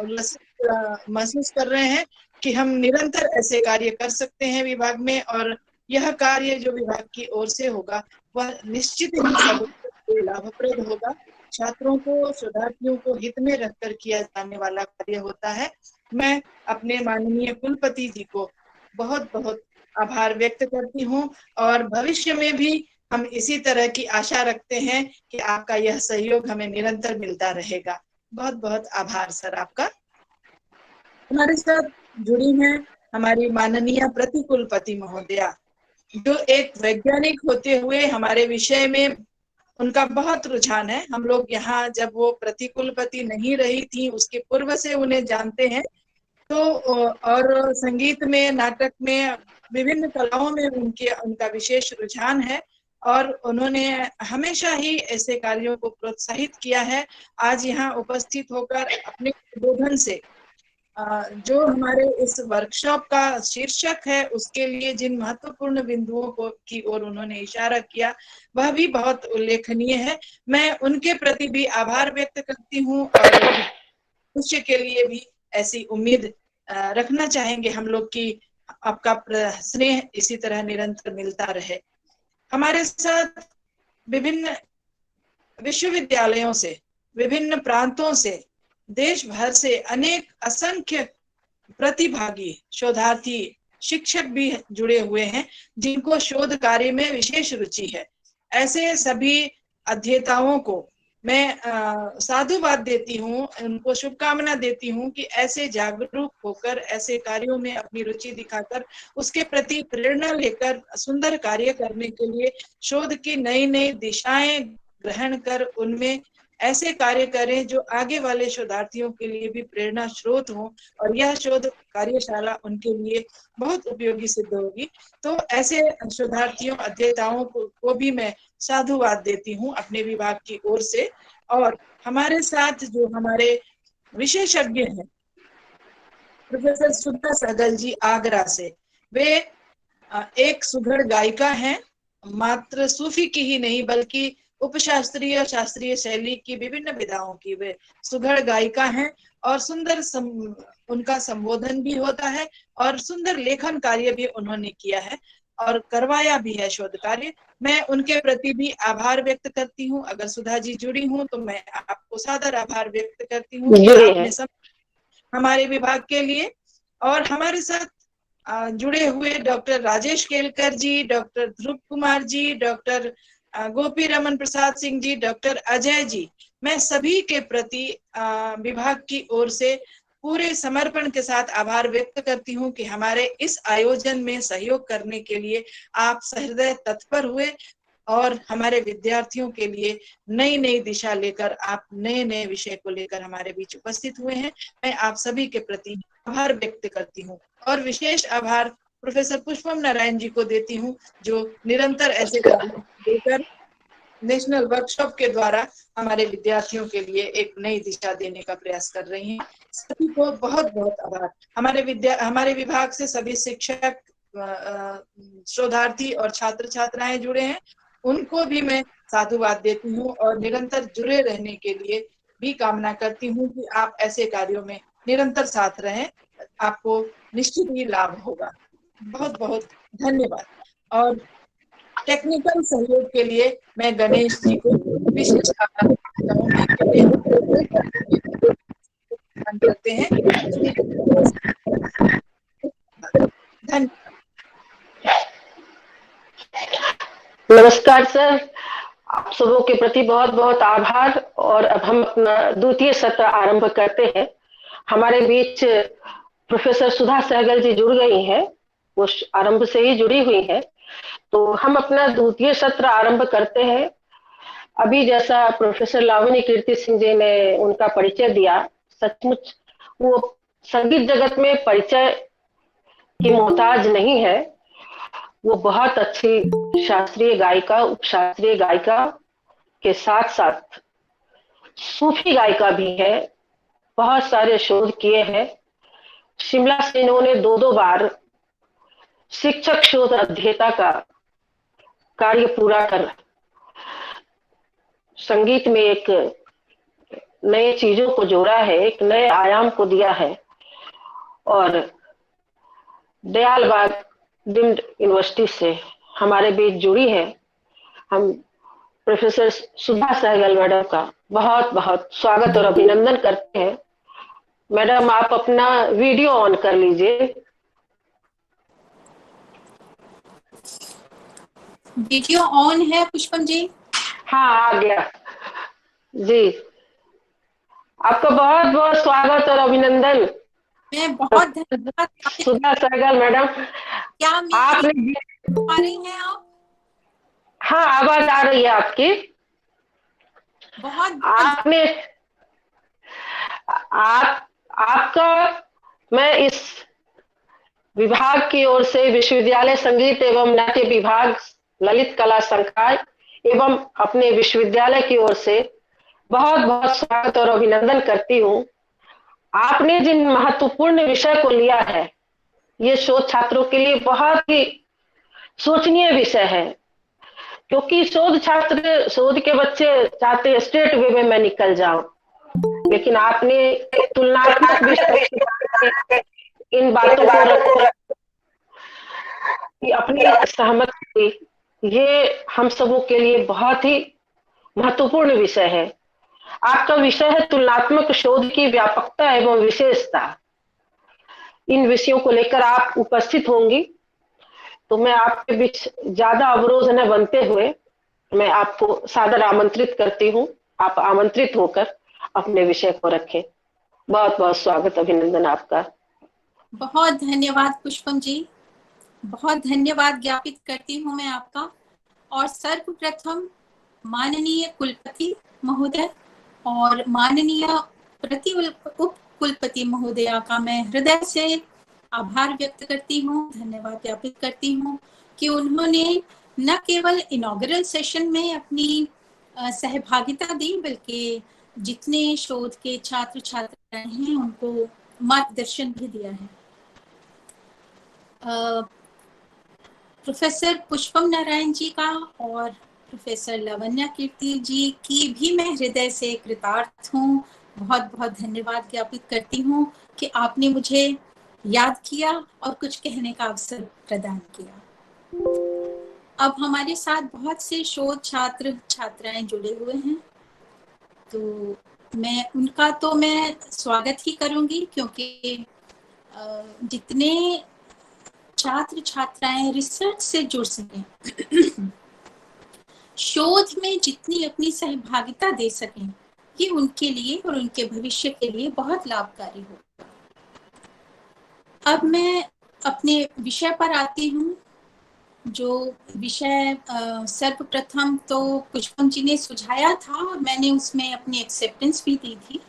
उल्लासित महसूस कर रहे हैं कि हम निरंतर ऐसे कार्य कर सकते हैं विभाग में और यह कार्य जो विभाग की ओर से होगा वह निश्चित ही सबको लाभप्रद होगा। छात्रों को, शोधार्थियों को हित में रखकर किया जाने वाला कार्य होता है। मैं अपने माननीय कुलपति जी को बहुत बहुत आभार व्यक्त करती हूँ और भविष्य में भी हम इसी तरह की आशा रखते हैं कि आपका यह सहयोग हमें निरंतर मिलता रहेगा। बहुत बहुत आभार सर आपका। हमारे साथ जुड़ी हैं हमारी माननीय प्रतिकुलपति महोदया, जो एक वैज्ञानिक होते हुए हमारे विषय में उनका बहुत रुझान है। हम लोग यहाँ जब वो प्रतिकुलपति नहीं रही थी उसके पूर्व से उन्हें जानते हैं, तो और संगीत में, नाटक में, विभिन्न कलाओं में उनका विशेष रुझान है और उन्होंने हमेशा ही ऐसे कार्यों को प्रोत्साहित किया है। आज यहाँ उपस्थित होकर अपने उद्बोधन से जो हमारे इस वर्कशॉप का शीर्षक है उसके लिए जिन महत्वपूर्ण बिंदुओं को की ओर उन्होंने इशारा किया वह भी बहुत उल्लेखनीय है। मैं उनके प्रति भी आभार व्यक्त करती हूँ और भविष्य के लिए भी ऐसी उम्मीद रखना चाहेंगे हम लोग कि आपका स्नेह इसी तरह निरंतर मिलता रहे। हमारे साथ विभिन्न विश्वविद्यालयों से, विभिन्न प्रांतों से, देश भर से अनेक असंख्य प्रतिभागी, शोधार्थी, शिक्षक भी जुड़े हुए हैं जिनको शोध कार्य में विशेष रुचि है। ऐसे सभी अध्येताओं को मैं साधुवाद देती हूँ, उनको शुभकामना देती हूँ कि ऐसे जागरूक होकर, ऐसे कार्यों में अपनी रुचि दिखाकर, उसके प्रति प्रेरणा लेकर सुंदर कार्य करने के लिए शोध की नई नई दिशाएं ग्रहण कर उनमें ऐसे कार्य करें जो आगे वाले शोधार्थियों के लिए भी प्रेरणा स्रोत हो और यह शोध कार्यशाला उनके लिए बहुत उपयोगी सिद्ध होगी। तो ऐसे शोधार्थियों, अध्येताओं को भी मैं साधुवाद देती हूँ अपने विभाग की ओर से। और हमारे साथ जो हमारे विशेषज्ञ हैं प्रोफेसर सुधा सहगल जी आगरा से, वे एक सुघड़ गायिका हैं, मात्र सूफी की ही नहीं बल्कि उपशास्त्रीय, शास्त्रीय शैली की विभिन्न विधाओं की वे सुघड़ गायिका हैं और सुंदर उनका संबोधन भी होता है और सुंदर लेखन कार्य भी उन्होंने किया है और करवाया भी है शोध कार्य। मैं उनके प्रति भी आभार व्यक्त करती हूँ। अगर सुधा जी जुड़ी हूँ तो मैं आपको सादर आभार व्यक्त करती हूँ कि आपने सब हमारे विभाग के लिए। और हमारे साथ जुड़े हुए डॉक्टर राजेश केलकर जी, डॉक्टर ध्रुव कुमार जी, डॉक्टर गोपी रमन प्रसाद सिंह जी, डॉक्टर अजय जी, मैं सभी के प्रति विभाग की ओर से पूरे समर्पण के साथ आभार व्यक्त करती हूँ कि हमारे इस आयोजन में सहयोग करने के लिए आप सहृदय तत्पर हुए और हमारे विद्यार्थियों के लिए नई नई दिशा लेकर आप नए नए विषय को लेकर हमारे बीच उपस्थित हुए हैं। मैं आप सभी के प्रति आभार व्यक्त करती हूँ और विशेष आभार प्रोफेसर पुष्पम नारायण जी को देती हूँ, जो निरंतर ऐसे कार्य लेकर नेशनल वर्कशॉप के द्वारा हमारे विद्यार्थियों के लिए एक नई दिशा देने का प्रयास कर रही हैं। सभी को बहुत बहुत आभार। हमारे विभाग से सभी शिक्षक, शोधार्थी और छात्र छात्राएं जुड़े हैं, उनको भी मैं साधुवाद देती हूँ और निरंतर जुड़े रहने के लिए भी कामना करती हूँ कि आप ऐसे कार्यों में निरंतर साथ रहें, आपको निश्चित ही लाभ होगा। बहुत बहुत धन्यवाद। और टेक्निकल सहयोग के लिए मैं गणेश जी को विशेष आभार करते हैं। धन्यवाद। नमस्कार सर, आप सबों के प्रति बहुत बहुत आभार। और अब हम अपना द्वितीय सत्र आरंभ करते हैं। हमारे बीच प्रोफेसर सुधा सहगल जी जुड़ गई हैं, वो आरंभ से ही जुड़ी हुई हैं, तो हम अपना द्वितीय सत्र आरंभ करते हैं। अभी जैसा प्रोफेसर लावनी कीर्ति सिंह जी ने उनका परिचय दिया, सचमुच वो संगीत जगत में परिचय की मोहताज नहीं है। वो बहुत अच्छी शास्त्रीय गायिका, उपशास्त्रीय गायिका के साथ साथ सूफी गायिका भी है। बहुत सारे शोध किए हैं। शिमला से इन्होंने 2 बार शिक्षक शोध अध्येता का कार्य पूरा कर संगीत में एक नए चीजों को जोड़ा है, एक नए आयाम को दिया है। और दयालबाग डीम्ड यूनिवर्सिटी से हमारे बीच जुड़ी है। हम प्रोफेसर सुधा सहगल मैडम का बहुत बहुत स्वागत और अभिनंदन करते हैं। मैडम, आप अपना वीडियो ऑन कर लीजिए। वीडियो ऑन है पुष्पम जी? हाँ, आ गया जी। आपका बहुत बहुत स्वागत और अभिनंदन। मैं बहुत धन्यवाद। सुधा सहगल मैडम, क्या आपने आ रही हैं आप? हाँ, आवाज आ रही है आपकी। बहुत आपने आपका मैं इस विभाग की ओर से विश्वविद्यालय संगीत एवं नाट्य विभाग, ललित कला संकाय एवं अपने विश्वविद्यालय की ओर से बहुत बहुत स्वागत और अभिनंदन करती हूँ। आपने जिन महत्वपूर्ण विषय को लिया है, ये शोध छात्रों के लिए बहुत ही सोचनीय विषय है, क्योंकि शोध के बच्चे चाहते हैं स्ट्रेट वे में मैं निकल जाऊं, लेकिन आपने तुलनात्मक विषय इन बातों को रख अपनी सहमति दी। ये हम सबों के लिए बहुत ही महत्वपूर्ण विषय है। आपका विषय है तुलनात्मक शोध की व्यापकता एवं विशेषता। इन विषयों को लेकर आप उपस्थित होंगी, तो मैं आपके बीच ज्यादा अवरोध न बनते हुए मैं आपको सादर आमंत्रित करती हूँ। आप आमंत्रित होकर अपने विषय को रखें। बहुत बहुत स्वागत, अभिनंदन आपका। बहुत धन्यवाद पुष्पम जी, बहुत धन्यवाद ज्ञापित करती हूँ मैं आपका। और सर्वप्रथम माननीय कुलपति महोदय और माननीय उप कुलपति महोदया का मैं हृदय से आभार व्यक्त करती हूँ, धन्यवाद ज्ञापित करती हूँ कि उन्होंने न केवल इनॉग्रल सेशन में अपनी सहभागिता दी, बल्कि जितने शोध के छात्र छात्राएं हैं उनको मार्गदर्शन भी दिया है। प्रोफेसर पुष्पम नारायण जी का और प्रोफेसर लावण्या कीर्ति जी की भी मैं हृदय से कृतार्थ हूँ। बहुत बहुत धन्यवाद ज्ञापित करती हूँ कि आपने मुझे याद किया और कुछ कहने का अवसर प्रदान किया। अब हमारे साथ बहुत से शोध छात्र छात्राएं जुड़े हुए हैं, तो मैं उनका तो मैं स्वागत ही करूंगी, क्योंकि जितने छात्र छात्राएं रिसर्च से जुड़ सकें, शोध में जितनी अपनी सहभागिता दे सकें, ये उनके लिए और उनके भविष्य के लिए बहुत लाभकारी होगा। अब मैं अपने विषय पर आती हूँ। जो विषय सर्वप्रथम तो पुष्पम जी ने सुझाया था और मैंने उसमें अपनी एक्सेप्टेंस भी दी थी।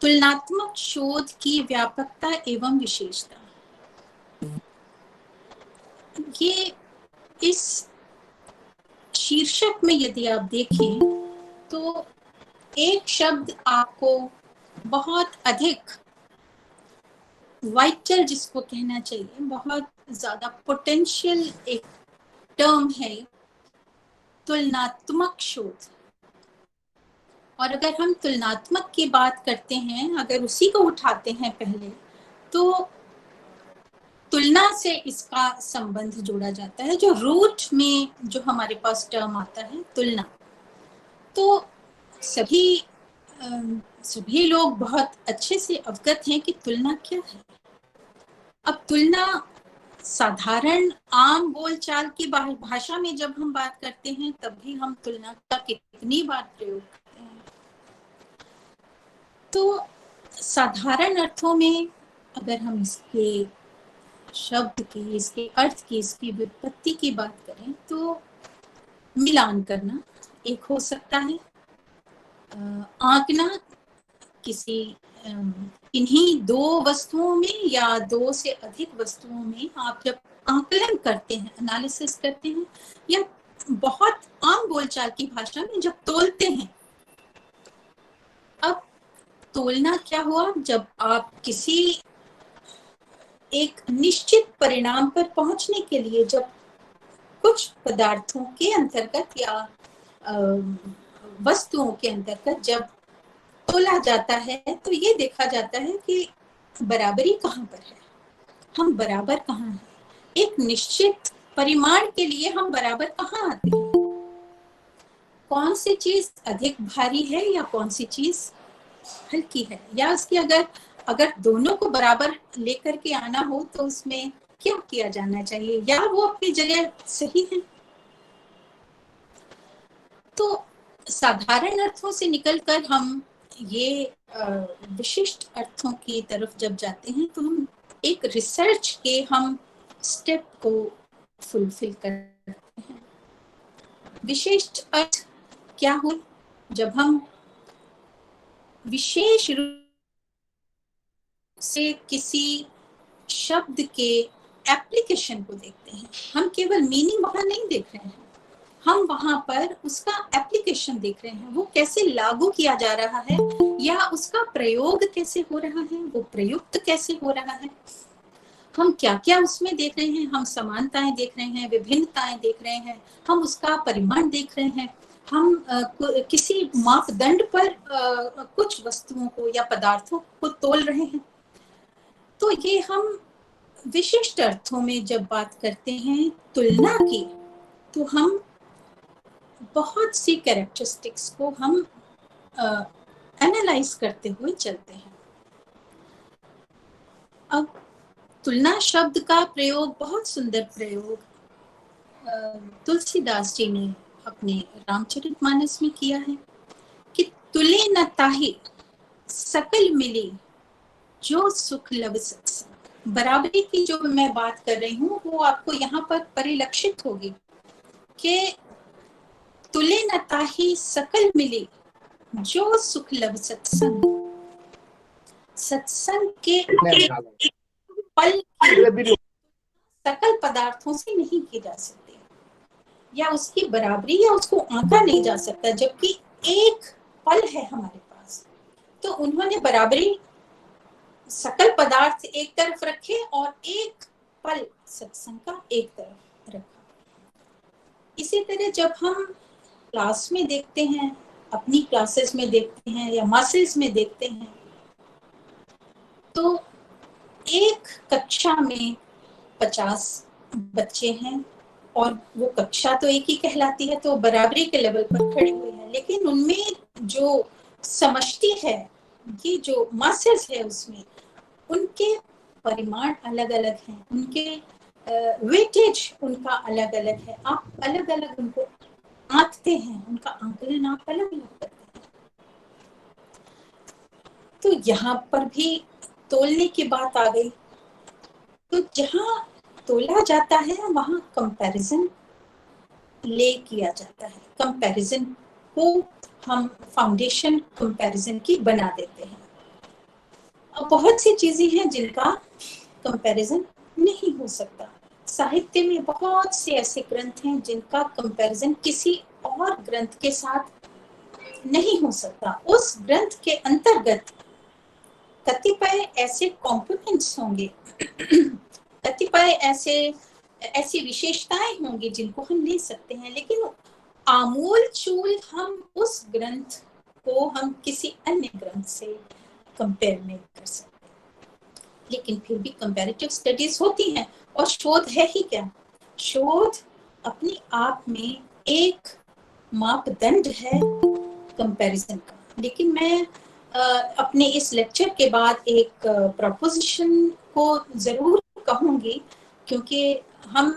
तुलनात्मक शोध की व्यापकता एवं विशेषता। ये इस शीर्षक में यदि आप देखें तो एक शब्द आपको बहुत अधिक वाइटल, जिसको कहना चाहिए, बहुत ज्यादा पोटेंशियल एक टर्म है तुलनात्मक शोध। और अगर हम तुलनात्मक की बात करते हैं, अगर उसी को उठाते हैं पहले, तो तुलना से इसका संबंध जोड़ा जाता है। जो रूट में जो हमारे पास टर्म आता है तुलना, तो सभी लोग बहुत अच्छे से अवगत हैं कि तुलना क्या है। अब तुलना साधारण आम बोलचाल की भाषा में जब हम बात करते हैं तब भी हम तुलना का कितनी बार प्रयोग करते हैं। तो साधारण अर्थों में अगर हम इसके शब्द की, इसके अर्थ की, इसकी व्युत्पत्ति की बात करें तो मिलान करना एक हो सकता है। आंकना, किसी इन्हीं दो वस्तुओं में या दो से अधिक वस्तुओं में आप जब आंकलन करते हैं, एनालिसिस करते हैं, या बहुत आम बोलचाल की भाषा में जब तोलते हैं। अब तोलना क्या हुआ? जब आप किसी एक निश्चित परिणाम पर पहुंचने के लिए जब कुछ पदार्थों के अंतर्गत या वस्तुओं के अंतर्गत जब तोला जाता है तो ये देखा जाता है कि बराबरी कहाँ पर है, हम बराबर कहाँ हैं, एक निश्चित परिमाण के लिए हम बराबर कहाँ आते हैं, कौन सी चीज अधिक भारी है या कौन सी चीज हल्की है, या उसकी अगर दोनों को बराबर लेकर के आना हो तो उसमें क्या किया जाना चाहिए, या वो अपनी जगह सही है। तो साधारण अर्थों से निकलकर हम ये विशिष्ट अर्थों की तरफ जब जाते हैं तो हम एक रिसर्च के हम स्टेप को फुलफिल करते हैं। विशिष्ट अर्थ क्या हो? जब हम विशेष रूप से किसी शब्द के एप्लीकेशन को देखते हैं, हम केवल मीनिंग वहां नहीं देख रहे हैं, हम वहां पर उसका एप्लीकेशन देख रहे हैं, वो कैसे लागू किया जा रहा है या उसका प्रयोग कैसे हो रहा है, वो प्रयुक्त कैसे हो रहा है, हम क्या क्या उसमें देख रहे हैं। हम समानताएं देख रहे हैं, विभिन्नताएं देख रहे हैं, हम उसका परिमाण देख रहे हैं, हम किसी मापदंड पर कुछ वस्तुओं को या पदार्थों को तोल रहे हैं। तो ये हम विशिष्ट अर्थों में जब बात करते हैं तुलना की, तो हम बहुत सी कैरेक्टरिस्टिक्स को हम एनालाइज करते हुए चलते हैं। अब तुलना शब्द का प्रयोग, बहुत सुंदर प्रयोग तुलसीदास जी ने अपने रामचरितमानस में किया है कि तुले न ताहि सकल मिली जो सुख लव सत्संग। बराबरी की जो मैं बात कर रही हूँ वो आपको यहाँ पर परिलक्षित होगी कि तुले न ताहि सकल मिली जो सुख लव सत्संग। सत्संग के पल सकल पदार्थों से नहीं की जा सकती, या उसकी बराबरी या उसको आंका नहीं जा सकता, जबकि एक पल है हमारे पास। तो उन्होंने बराबरी सकल पदार्थ एक तरफ रखे और एक पल सत्संग का एक तरफ रखा। इसी तरह जब हम क्लास में देखते हैं, अपनी क्लासेस में देखते हैं या मासेस में देखते हैं, तो एक कक्षा में 50 बच्चे हैं और वो कक्षा तो एक ही कहलाती है, तो बराबरी के लेवल पर खड़ी हुई है, लेकिन उनमें जो समष्टि है, ये जो मासेस है, उसमें उनके परिमाण अलग अलग हैं, उनके वेटेज उनका अलग अलग है। आप अलग अलग उनको आंकते हैं, उनका आंकलन आप अलग अलग करते हैं। तो यहाँ पर भी तोलने की बात आ गई। तो जहाँ तोला जाता है वहां कंपैरिजन ले किया जाता है, कंपैरिजन को हम फाउंडेशन कंपैरिजन की बना देते हैं। अब बहुत सी चीजें हैं जिनका कंपैरिजन नहीं हो सकता। साहित्य में बहुत से ऐसे ग्रंथ हैं जिनका कंपैरिजन किसी और ग्रंथ के साथ नहीं हो सकता। उस ग्रंथ के अंतर्गत कतिपय ऐसे कंपोनेंट्स होंगे, कतिपय ऐसी विशेषताएं होंगी जिनको हम ले सकते हैं, लेकिन आमूल चूल हम उस ग्रंथ को हम किसी अन्य ग्रंथ से कंपेयर नहीं कर सकते। लेकिन फिर भी कंपैरेटिव स्टडीज होती हैं, और शोध है ही क्या, शोध अपने आप में एक मापदंड है कंपैरिजन का। लेकिन मैं अपने इस लेक्चर के बाद एक प्रोपोजिशन को जरूर कहूंगी, क्योंकि हम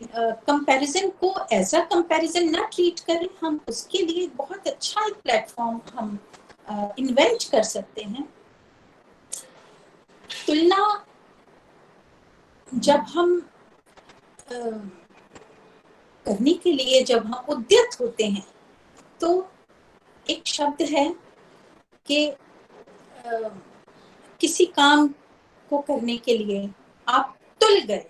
कंपैरिजन को एज अ कंपैरिजन ना ट्रीट करें, हम उसके लिए बहुत अच्छा एक प्लेटफॉर्म हम इन्वेंट कर सकते हैं। तुलना जब हम करने के लिए जब हम उद्यत होते हैं, तो एक शब्द है कि किसी काम को करने के लिए आप तुल गए,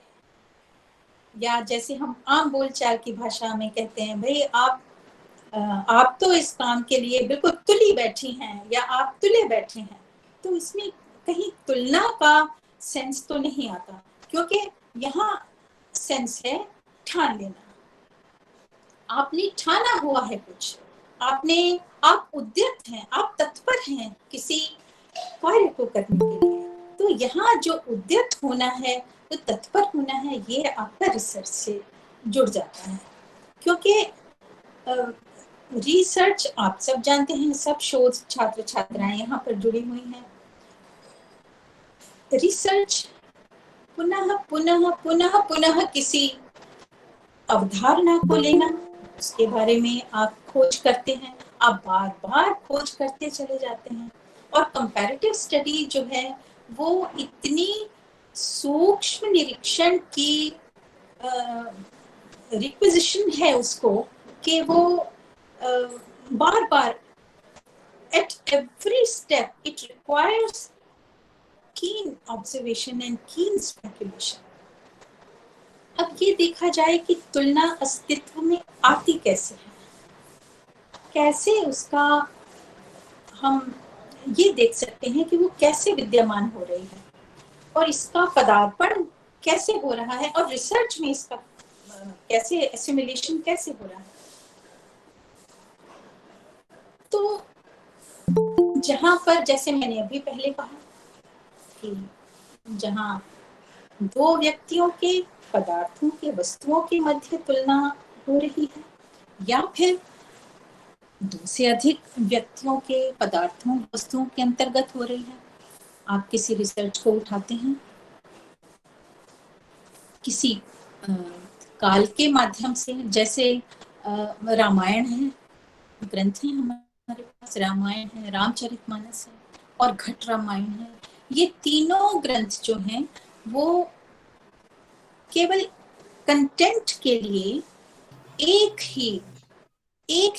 या जैसे हम आम बोलचाल की भाषा में कहते हैं, भाई आप तो इस काम के लिए बिल्कुल तुली बैठी हैं, या आप तुले बैठे हैं। तो इसमें कहीं तुलना का सेंस तो नहीं आता, क्योंकि यहाँ सेंस है ठान लेना। आपने ठाना हुआ है कुछ, आप उद्यत हैं, आप तत्पर हैं किसी कार्य को करने के लिए। तो यहाँ जो उद्यत होना है, जो तत्पर होना है, ये आपका रिसर्च से जुड़ जाता है। क्योंकि रिसर्च आप सब जानते हैं, सब शोध छात्र छात्राएं यहाँ पर जुड़ी हुई हैं। रिसर्च पुनः पुनः पुनः पुनः किसी अवधारणा को लेना, उसके बारे में आप खोज करते हैं, आप बार बार खोज करते चले जाते हैं। और कंपैरेटिव स्टडी जो है वो इतनी सूक्ष्म निरीक्षण की रिक्विजिशन है उसको, कि वो बार बार at every step it requires keen observation and keen speculation। अब ये देखा जाए कि तुलना अस्तित्व में आती कैसे है, कैसे उसका हम ये देख सकते हैं कि वो कैसे विद्यमान हो रही है, और इसका पदार्पण कैसे हो रहा है, और रिसर्च में इसका कैसे एसिमिलेशन कैसे हो रहा है। तो जहां पर, जैसे मैंने अभी पहले कहा कि जहां दो व्यक्तियों के, पदार्थों के, वस्तुओं के मध्य तुलना हो रही है, या फिर दो से अधिक व्यक्तियों के, पदार्थों, वस्तुओं के अंतर्गत हो रही है। आप किसी रिसर्च को उठाते हैं, किसी काल के माध्यम से, जैसे रामायण है, ग्रंथ है हमारे पास, रामायण है, रामचरितमानस है और घट रामायण है। ये तीनों ग्रंथ जो हैं वो केवल कंटेंट के लिए एक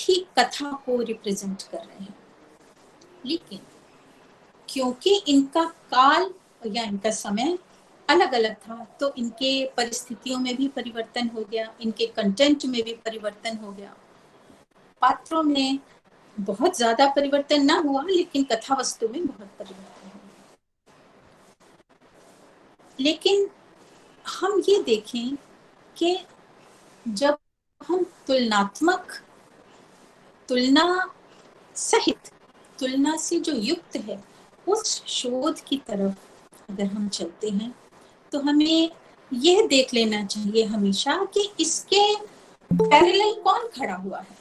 ही कथा को रिप्रेजेंट कर रहे हैं, लेकिन क्योंकि इनका काल या इनका समय अलग अलग था, तो इनके परिस्थितियों में भी परिवर्तन हो गया, इनके कंटेंट में भी परिवर्तन हो गया। पात्रों में बहुत ज्यादा परिवर्तन ना हुआ, लेकिन कथा वस्तु में बहुत परिवर्तन हुआ। लेकिन हम ये देखें कि जब हम तुलना सहित, तुलना से जो युक्त है उस शोध की तरफ अगर हम चलते हैं, तो हमें यह देख लेना चाहिए हमेशा कि इसके पैरेलल कौन खड़ा हुआ है।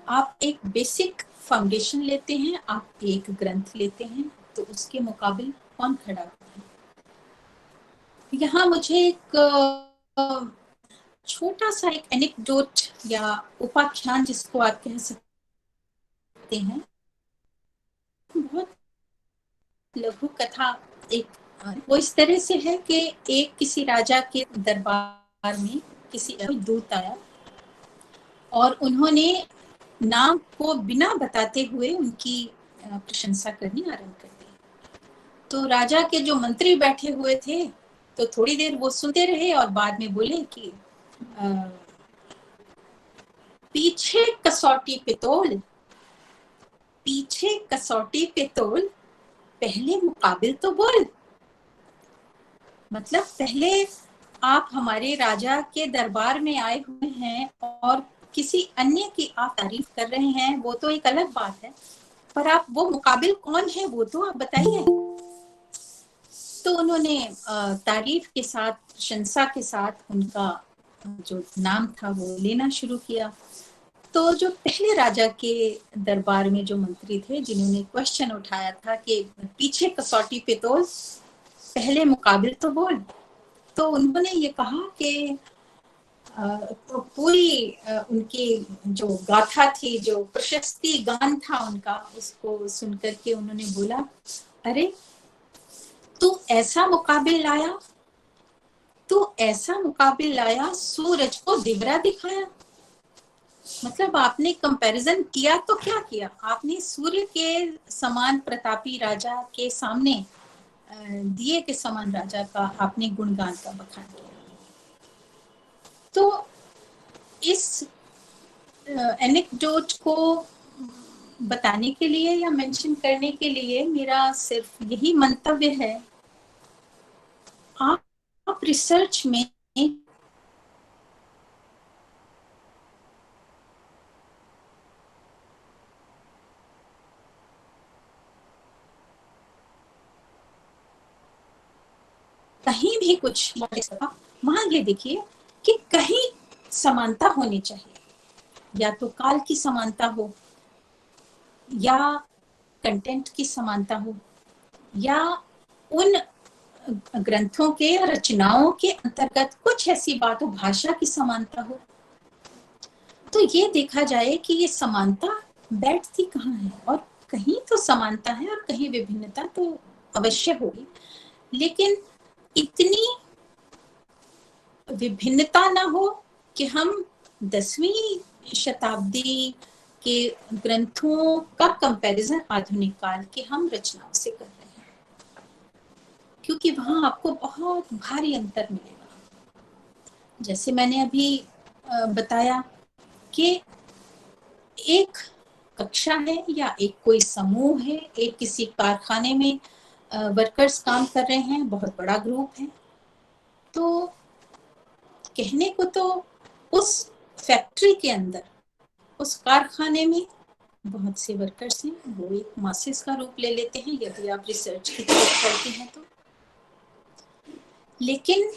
आप एक बेसिक फाउंडेशन लेते हैं, आप एक ग्रंथ लेते हैं, तो उसके मुकाबिल कौन खड़ा हुआ है। यहाँ मुझे एक छोटा सा एक एनेक्डोट या उपाख्यान जिसको आप कह सकते हैं, बहुत लघु कथा एक, वो इस तरह से है कि एक किसी राजा के दरबार में किसी दूत आया और उन्होंने नाम को बिना बताते हुए उनकी प्रशंसा करनी आरंभ कर दी। तो राजा के जो मंत्री बैठे हुए थे तो थोड़ी देर वो सुनते रहे और बाद में बोले कि पीछे कसौटी पे तोल, पीछे कसौटी पे तोल, पहले मुकाबिल तो बोल। मतलब पहले आप हमारे राजा के दरबार में आए हुए हैं और किसी अन्य की आप तारीफ कर रहे हैं, वो तो एक अलग बात है, पर आप वो मुकाबिल कौन है वो तो आप बताइए। तो उन्होंने तारीफ के साथ, प्रशंसा के साथ उनका जो नाम था वो लेना शुरू किया। तो जो पहले राजा के दरबार में जो मंत्री थे जिन्होंने क्वेश्चन उठाया था कि पीछे कसौटी पे तोल, पहले मुकाबिल तो बोल, तो उन्होंने ये कहा कि तो पूरी उनकी जो गाथा थी, जो प्रशस्ति गान था उनका, उसको सुनकर के उन्होंने बोला, अरे तू ऐसा मुकाबिल लाया, तू ऐसा मुकाबिल लाया, सूरज को दिवरा दिखाया। मतलब आपने कंपैरिजन किया तो क्या किया, आपने सूर्य के समान प्रतापी राजा के सामने, दिए के समान राजा का आपने गुणगान का बखान किया। तो इस एनेक्डोट को बताने के लिए या मेंशन करने के लिए मेरा सिर्फ यही मंतव्य है, आप रिसर्च में कहीं भी कुछ वहां ये देखिए कि कहीं समानता होनी चाहिए, या तो काल की समानता हो, या कंटेंट की समानता हो, या उन ग्रंथों के या रचनाओं के अंतर्गत कुछ ऐसी बात हो, भाषा की समानता हो। तो ये देखा जाए कि ये समानता बैठती कहाँ है, और कहीं तो समानता है और कहीं विभिन्नता तो अवश्य होगी, लेकिन इतनी विभिन्नता ना हो कि हम 10वीं शताब्दी के ग्रंथों का कंपैरिजन आधुनिक काल के हम रचनाओं से कर रहे हैं, क्योंकि वहां आपको बहुत भारी अंतर मिलेगा। जैसे मैंने अभी बताया कि एक कक्षा है या एक कोई समूह है, एक किसी कारखाने में वर्कर्स काम कर रहे हैं, बहुत बड़ा ग्रुप है, तो कहने को तो उस फैक्ट्री के अंदर, उस कारखाने में बहुत से वर्कर्स हैं, वो एक मासेस का रूप ले लेते हैं यदि आप रिसर्च की तरफ चलते हैं तो। लेकिन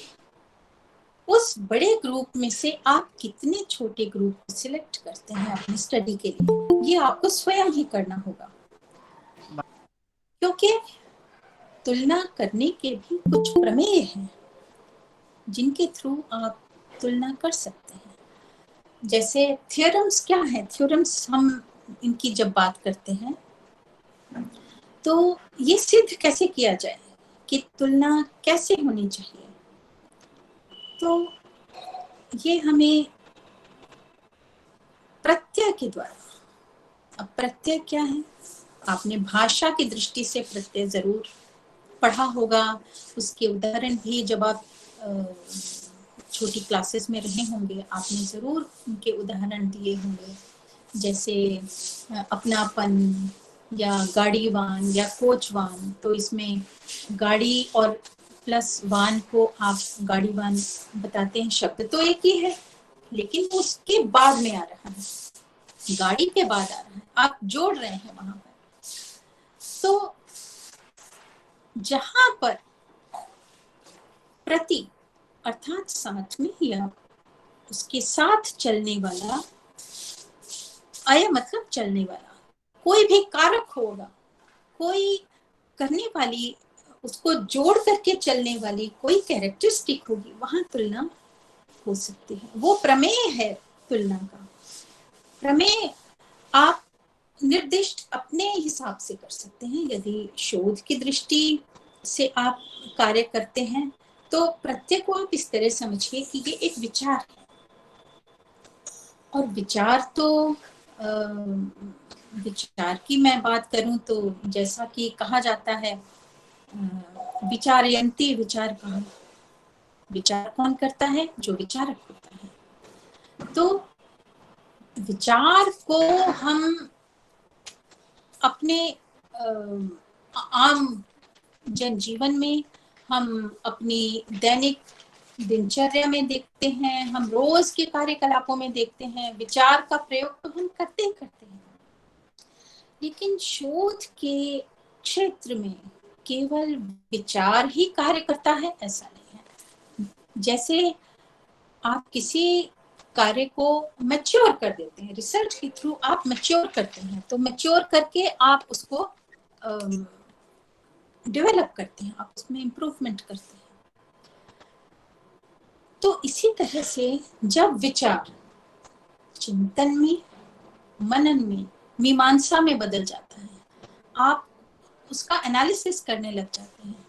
उस बड़े ग्रुप में से आप कितने छोटे ग्रुप को सिलेक्ट करते हैं अपनी स्टडी के लिए, ये आपको स्वयं ही करना होगा, क्योंकि तुलना करने के भी कुछ प्रमेय हैं जिनके थ्रू आप तुलना कर सकते हैं। जैसे थ्योरम्स क्या है, थ्योरम्स हम इनकी जब बात करते हैं तो ये सिद्ध कैसे किया जाए कि तुलना कैसे होनी चाहिए, तो ये हमें प्रत्यय के द्वारा। अब प्रत्यय क्या है, आपने भाषा की दृष्टि से प्रत्यय जरूर पढ़ा होगा, उसके उदाहरण भी जब आप छोटी क्लासेस में रहे होंगे आपने जरूर उनके उदाहरण दिए होंगे, जैसे अपनापन या गाड़ीवान या कोचवान। तो इसमें गाड़ी और प्लस वान को आप गाड़ीवान बताते हैं, शब्द तो एक ही है लेकिन उसके बाद में आ रहा है, गाड़ी के बाद आ रहा है, आप जोड़ रहे हैं वहां पर। तो जहां पर प्रति अर्थात साथ में या उसके साथ चलने वाला, आया मतलब चलने वाला, कोई भी कारक होगा, कोई करने वाली, उसको जोड़ करके चलने वाली कोई कैरेक्टरिस्टिक होगी, वहां तुलना हो सकती है। वो प्रमेय है तुलना का। प्रमेय आप निर्दिष्ट अपने हिसाब से कर सकते हैं। यदि शोध की दृष्टि से आप कार्य करते हैं तो प्रत्यय को आप इस तरह समझिए कि ये एक विचार है, और विचार तो विचार की मैं बात करूं तो जैसा कि कहा जाता है विचारयंती विचार कहा, विचार कौन करता है? जो विचारक होता है। तो विचार को हम अपने आम जनजीवन में, हम अपनी दैनिक दिनचर्या में देखते हैं, हम रोज के कार्यकलापों में देखते हैं। विचार का प्रयोग तो हम करते ही करते हैं, लेकिन शोध के क्षेत्र में केवल विचार ही कार्य करता है ऐसा नहीं है। जैसे आप किसी कार्य को मैच्योर कर देते हैं, रिसर्च के थ्रू आप मैच्योर करते हैं, तो मैच्योर करके आप उसको डेवलप करते हैं, आप उसमें इम्प्रूवमेंट करते हैं। तो इसी तरह से जब विचार चिंतन में, मनन में, मीमांसा में बदल जाता है, आप उसका एनालिसिस करने लग जाते हैं।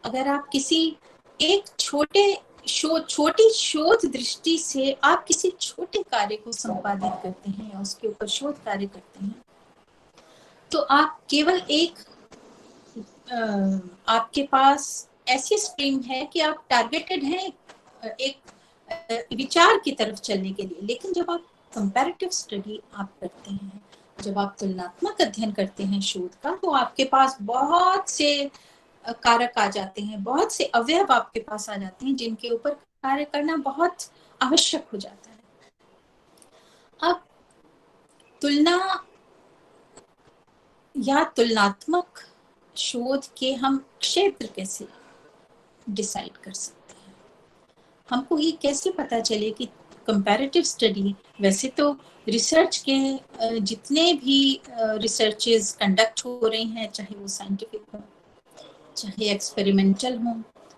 अगर आप किसी एक छोटी शोध दृष्टि से आप किसी छोटे कार्य को संपादित करते हैं या उसके ऊपर शोध कार्य करते हैं, तो आप केवल आपके पास ऐसी स्ट्रीम है कि आप टारगेटेड हैं एक विचार की तरफ चलने के लिए। लेकिन जब आप कंपैरेटिव स्टडी आप करते हैं, जब आप तुलनात्मक अध्ययन करते हैं शोध का, तो आपके पास बहुत से कारक आ जाते हैं, बहुत से अवयव आपके पास आ जाते हैं जिनके ऊपर कार्य करना बहुत आवश्यक हो जाता है। अब तुलना या तुलनात्मक शोध के हम क्षेत्र कैसे डिसाइड कर सकते हैं? हमको ये कैसे पता चले कि कंपैरेटिव स्टडी, वैसे तो रिसर्च के जितने भी रिसर्चेस कंडक्ट हो रही हैं, चाहे वो साइंटिफिक हो, चाहे एक्सपेरिमेंटल हो,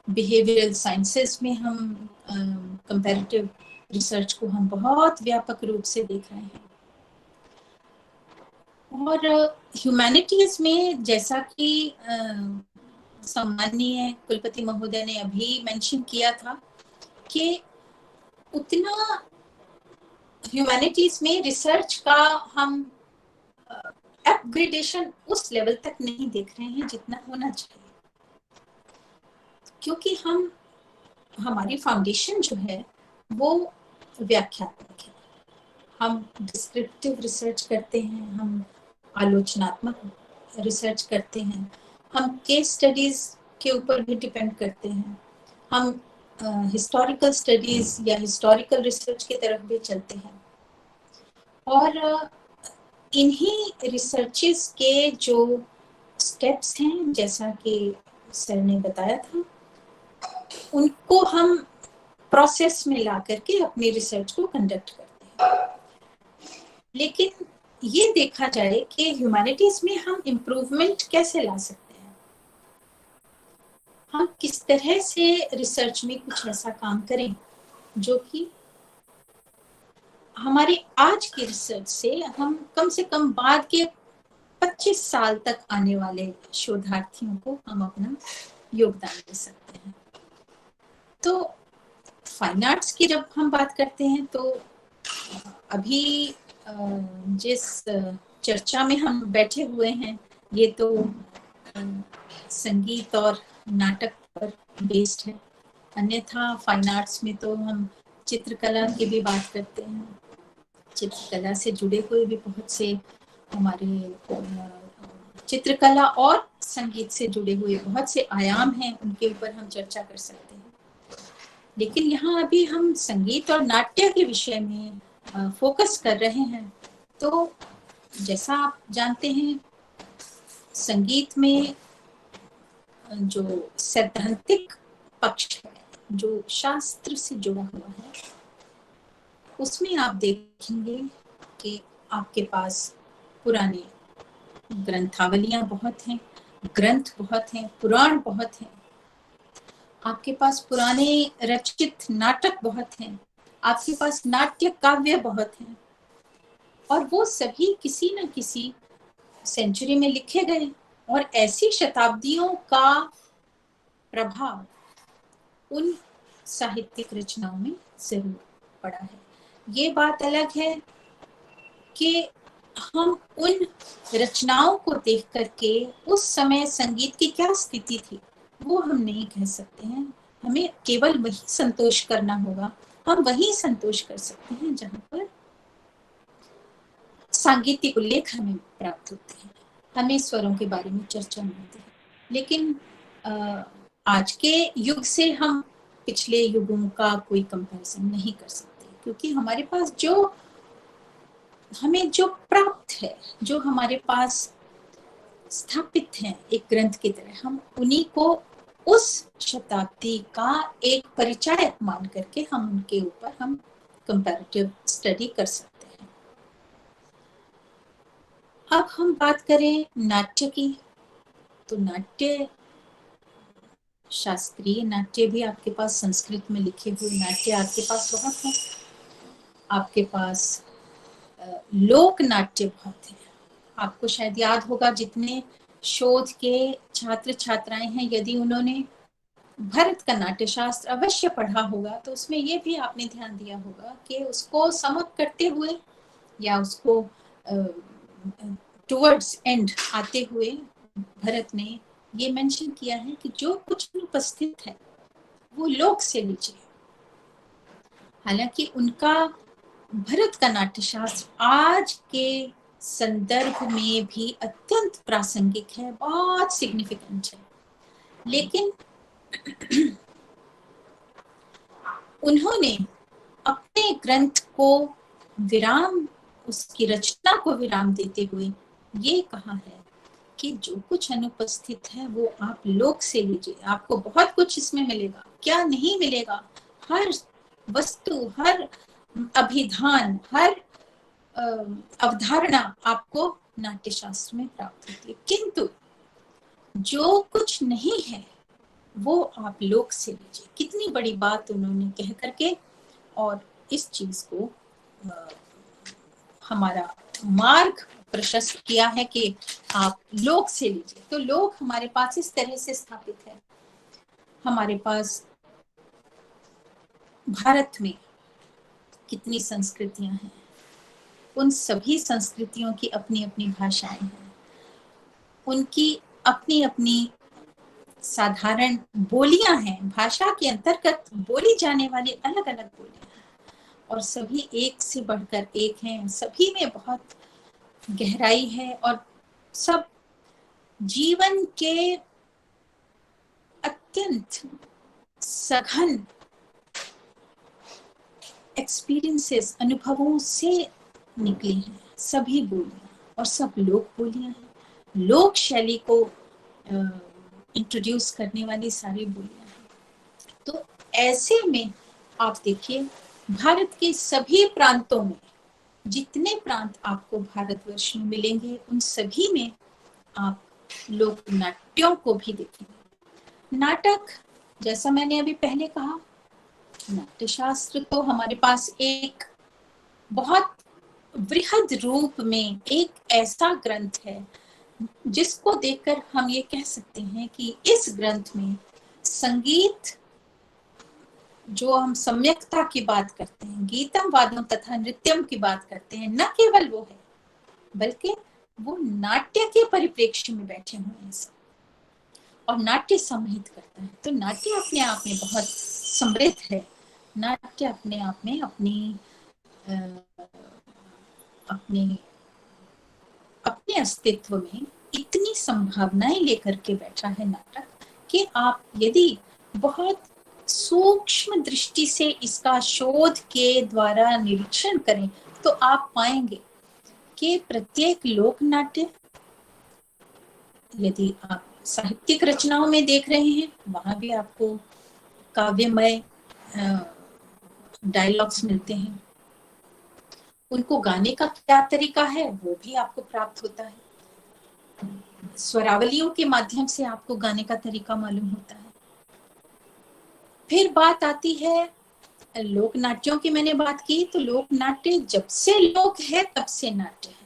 बिहेवियरल साइंसेस में हम कंपैरेटिव रिसर्च को हम बहुत व्यापक रूप से देख रहे हैं। और ह्यूमैनिटीज में जैसा कि सम्माननीय कुलपति महोदय ने अभी मेंशन किया था कि उतना ह्यूमैनिटीज में रिसर्च का हम अपग्रेडेशन उस लेवल तक नहीं देख रहे हैं जितना होना चाहिए, क्योंकि हमारी फाउंडेशन जो है वो व्याख्यात्मक है। हम डिस्क्रिप्टिव रिसर्च करते हैं, हम आलोचनात्मक रिसर्च करते हैं, हम केस स्टडीज के ऊपर भी डिपेंड करते हैं, हम हिस्टोरिकल स्टडीज या हिस्टोरिकल रिसर्च की तरफ भी चलते हैं। और इन्हीं रिसर्चेस के जो स्टेप्स हैं, जैसा कि सर ने बताया था, उनको हम प्रोसेस में ला करके अपनी रिसर्च को कंडक्ट करते हैं। लेकिन ये देखा जाए कि ह्यूमैनिटीज में हम इम्प्रूवमेंट कैसे ला सकते हैं, हम किस तरह से रिसर्च में कुछ ऐसा काम करें जो कि हमारी आज की रिसर्च से हम कम से कम बाद के 25 साल तक आने वाले शोधार्थियों को हम अपना योगदान दे सकते हैं। तो फाइन आर्ट्स की जब हम बात करते हैं तो अभी जिस चर्चा में हम बैठे हुए हैं, ये तो संगीत और नाटक पर बेस्ड है। अन्यथा फाइन आर्ट्स में तो हम चित्रकला की भी बात करते हैं। चित्रकला से जुड़े हुए भी बहुत से हमारे चित्रकला और संगीत से जुड़े हुए बहुत से आयाम हैं, उनके ऊपर हम चर्चा कर सकते हैं। लेकिन यहाँ अभी हम संगीत और नाट्य के विषय में फोकस कर रहे हैं। तो जैसा आप जानते हैं, संगीत में जो सैद्धांतिक पक्ष है, जो शास्त्र से जुड़ा हुआ है, उसमें आप देखेंगे कि आपके पास पुरानी ग्रंथावलियां बहुत हैं, ग्रंथ बहुत हैं, पुराण बहुत हैं। आपके पास पुराने रचित नाटक बहुत हैं, आपके पास नाट्य काव्य बहुत हैं, और वो सभी किसी न किसी सेंचुरी में लिखे गए, और ऐसी शताब्दियों का प्रभाव उन साहित्यिक रचनाओं में जरूर पड़ा है। ये बात अलग है कि हम उन रचनाओं को देख करके उस समय संगीत की क्या स्थिति थी वो हम नहीं कह सकते हैं। हमें केवल वही संतोष करना होगा, हम वही संतोष कर सकते हैं जहां पर सांगीतिक उल्लेख हमें प्राप्त होते हैं, हमें स्वरों के बारे में चर्चा मिलती है। लेकिन आज के युग से हम पिछले युगों का कोई कंपैरिजन नहीं कर सकते, क्योंकि हमारे पास जो हमें जो प्राप्त है, जो हमारे पास स्थापित है एक ग्रंथ की तरह, हम उन्हीं को उस शताब्दी का एक परिचय मान करके हम उनके ऊपर हम कंपैरेटिव स्टडी कर सकते हैं। अब हम बात करें नाट्य की, तो नाट्य, शास्त्रीय नाट्य भी आपके पास संस्कृत में लिखे हुए नाट्य आपके पास बहुत हैं, आपके पास लोक नाट्य बहुत है। आपको शायद याद होगा जितने शोध के छात्र छात्राएं हैं, यदि उन्होंने भरत का नाट्य शास्त्र अवश्य पढ़ा होगा तो उसमें ये भी आपने ध्यान दिया होगा कि उसको समअप करते हुए या उसको टुवर्ड्स एंड आते हुए भरत ने ये मेंशन किया है कि जो कुछ उपस्थित है वो लोक से लीजिए। हालांकि उनका भरत का नाट्यशास्त्र आज के संदर्भ में भी अत्यंत प्रासंगिक है, बहुत सिग्निफिकेंट है, लेकिन उन्होंने अपने ग्रंथ को विराम, उसकी रचना को विराम देते हुए ये कहा है कि जो कुछ अनुपस्थित है वो आप लोक से लीजिए, आपको बहुत कुछ इसमें मिलेगा। क्या नहीं मिलेगा? हर वस्तु, हर अभिधान, हर अवधारणा आपको नाट्यशास्त्र में प्राप्त होती है, किंतु जो कुछ नहीं है वो आप लोक से लीजिए। कितनी बड़ी बात उन्होंने कह करके और इस चीज को हमारा मार्ग प्रशस्त किया है कि आप लोक से लीजिए। तो लोक हमारे पास इस तरह से स्थापित है। हमारे पास भारत में कितनी संस्कृतियां हैं, उन सभी संस्कृतियों की अपनी अपनी भाषाएं हैं, उनकी अपनी अपनी साधारण बोलियां हैं, भाषा के अंतर्गत बोली जाने वाली अलग अलग बोलियां हैं, और सभी एक से बढ़कर एक हैं, सभी में बहुत गहराई है, और सब जीवन के अत्यंत सघन एक्सपीरियंसेस, अनुभवों से निकली हैं सभी बोलियां, और सब लोक बोलियां हैं। लोक शैली को इंट्रोड्यूस करने वाली सारी बोलियां हैं। तो ऐसे में आप देखिए भारत के सभी प्रांतों में, जितने प्रांत आपको भारतवर्ष में मिलेंगे उन सभी में आप लोक नाट्यों को भी देखेंगे। नाटक, जैसा मैंने अभी पहले कहा, नाट्यशास्त्र तो हमारे पास एक बहुत वृहद रूप में एक ऐसा ग्रंथ है जिसको देखकर हम ये कह सकते हैं कि इस ग्रंथ में संगीत, जो हम सम्यकता की बात करते हैं, गीतम वादम तथा नृत्यम की बात करते हैं, न केवल वो है बल्कि वो नाट्य के परिप्रेक्ष्य में बैठे हुए हैं सब, और नाट्य सम्मिलित करता है। तो नाट्य अपने आप में बहुत समृद्ध है। नाट्य अपने आप में अपने अस्तित्व में इतनी संभावनाएं लेकर के बैठा है नाटक कि आप यदि बहुत सूक्ष्म दृष्टि से इसका शोध के द्वारा निरीक्षण करें तो आप पाएंगे कि प्रत्येक लोक नाट्य, यदि आप साहित्यिक रचनाओं में देख रहे हैं, वहां भी आपको काव्यमय डायलॉग्स मिलते हैं। उनको गाने का क्या तरीका है वो भी आपको प्राप्त होता है, स्वरावलियों के माध्यम से आपको गाने का तरीका मालूम होता है। फिर बात आती है लोक नाट्यों की। मैंने बात की तो लोक नाट्य जब से लोक है तब से नाट्य है।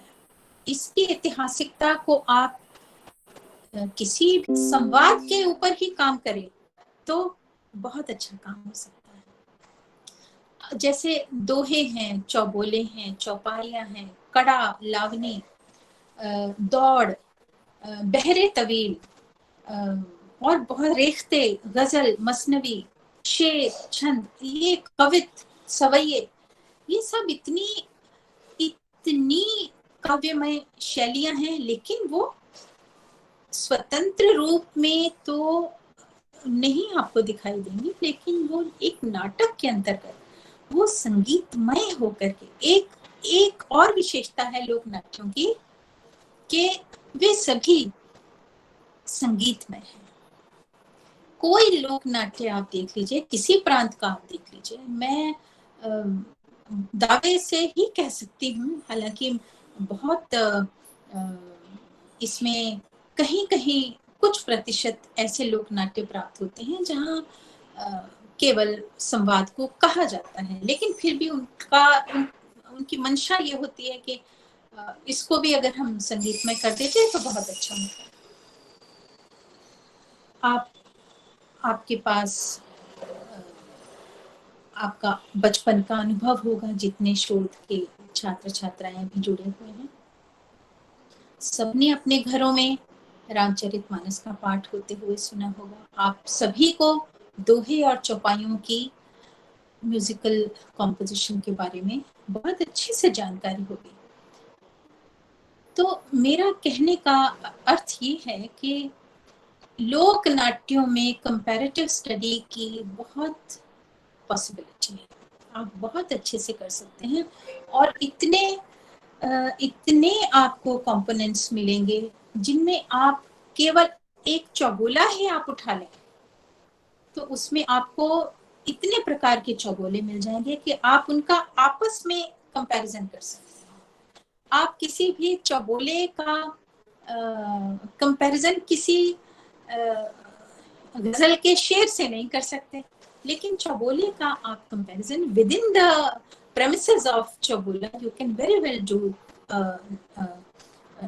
इसकी ऐतिहासिकता को आप किसी भी संवाद के ऊपर ही काम करें तो बहुत अच्छा काम हो सकता है। जैसे दोहे हैं, चौबोले हैं, चौपाइयां हैं, कड़ा, लावनी, दौड़, बहरे तवील, और बहुत रेखते, गजल, मसनवी, शेर, छंद, ये कवित, सवैये, ये सब इतनी काव्यमय शैलियां हैं, लेकिन वो स्वतंत्र रूप में तो नहीं आपको दिखाई देंगी, लेकिन वो एक नाटक के अंतर्गत वो संगीतमय होकर के एक और विशेषता है लोक नाट्यों की कि वे सभी संगीतमय हैं। कोई लोक नाट्य आप देख लीजिए, किसी प्रांत का आप देख लीजिए, मैं दावे से ही कह सकती हूँ, हालांकि बहुत इसमें कहीं कहीं कुछ प्रतिशत ऐसे लोक नाट्य प्राप्त होते हैं जहाँ केवल संवाद को कहा जाता है, लेकिन फिर भी उनकी मंशा ये होती है कि इसको भी अगर हम संगीत में कर देते तो बहुत अच्छा होता है। आपके पास आपका बचपन का अनुभव होगा, जितने शोध के छात्र छात्राएं भी जुड़े हुए हैं, सबने अपने घरों में रामचरितमानस का पाठ होते हुए सुना होगा। आप सभी को दोहे और चौपाइयों की म्यूजिकल कॉम्पोजिशन के बारे में बहुत अच्छी से जानकारी होगी। तो मेरा कहने का अर्थ ये है कि लोक नाट्यों में कंपैरेटिव स्टडी की बहुत पॉसिबिलिटी है, आप बहुत अच्छे से कर सकते हैं, और इतने आपको कंपोनेंट्स मिलेंगे जिनमें आप केवल एक चौबोला ही आप उठा लें तो उसमें आपको इतने प्रकार के चौबोले मिल जाएंगे कि आप उनका आपस में कंपैरिजन कर सकते हैं। आप किसी भी चौबोले का कंपैरिजन किसी गजल के शेर से नहीं कर सकते, लेकिन चौबोले का आप comparison with in the premises of Chobola, you can very well do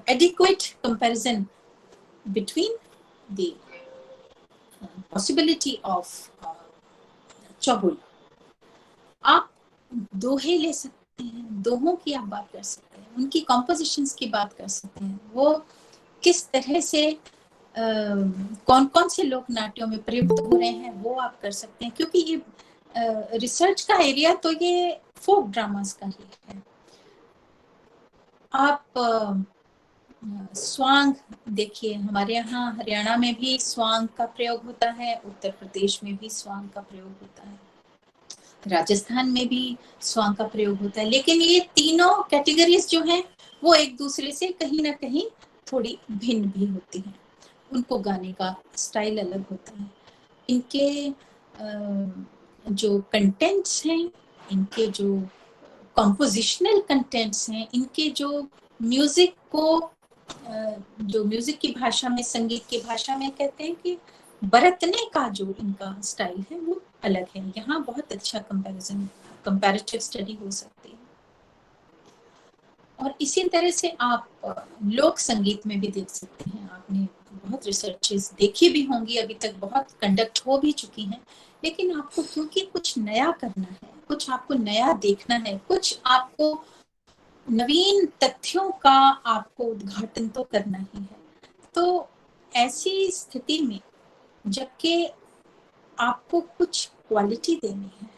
adequate comparison between the possibility of Chobola. आप दोहे ले सकते हैं, दोहों की आप बात कर सकते हैं, उनकी कॉम्पोजिशंस की बात कर सकते हैं, वो किस तरह से कौन कौन से लोक नाट्यों में प्रयुक्त हो रहे हैं वो आप कर सकते हैं, क्योंकि ये रिसर्च का एरिया तो ये फोक ड्रामास का ही है। आप स्वांग देखिए, हमारे यहाँ हरियाणा में भी स्वांग का प्रयोग होता है, उत्तर प्रदेश में भी स्वांग का प्रयोग होता है, राजस्थान में भी स्वांग का प्रयोग होता है, लेकिन ये तीनों कैटेगरीज जो हैं वो एक दूसरे से कहीं ना कहीं थोड़ी भिन्न भी होती हैं, उनको गाने का स्टाइल अलग होता है, इनके जो कंटेंट्स हैं, इनके जो कॉम्पोजिशनल कंटेंट्स हैं, इनके जो म्यूजिक को जो म्यूजिक की भाषा में, संगीत की भाषा में कहते हैं कि बरतने का जो इनका स्टाइल है वो अलग है। यहाँ बहुत अच्छा कंपैरेटिव स्टडी हो सकती है। और इसी तरह से आप लोक संगीत में भी देख सकते हैं, आपने बहुत रिसर्चेस देखी भी होंगी, अभी तक बहुत कंडक्ट हो भी चुकी हैं, लेकिन आपको क्योंकि कुछ नया करना है, कुछ आपको नया देखना है, कुछ आपको नवीन तथ्यों का आपको उद्घाटन तो करना ही है, तो ऐसी स्थिति में जबकि आपको कुछ क्वालिटी देनी है,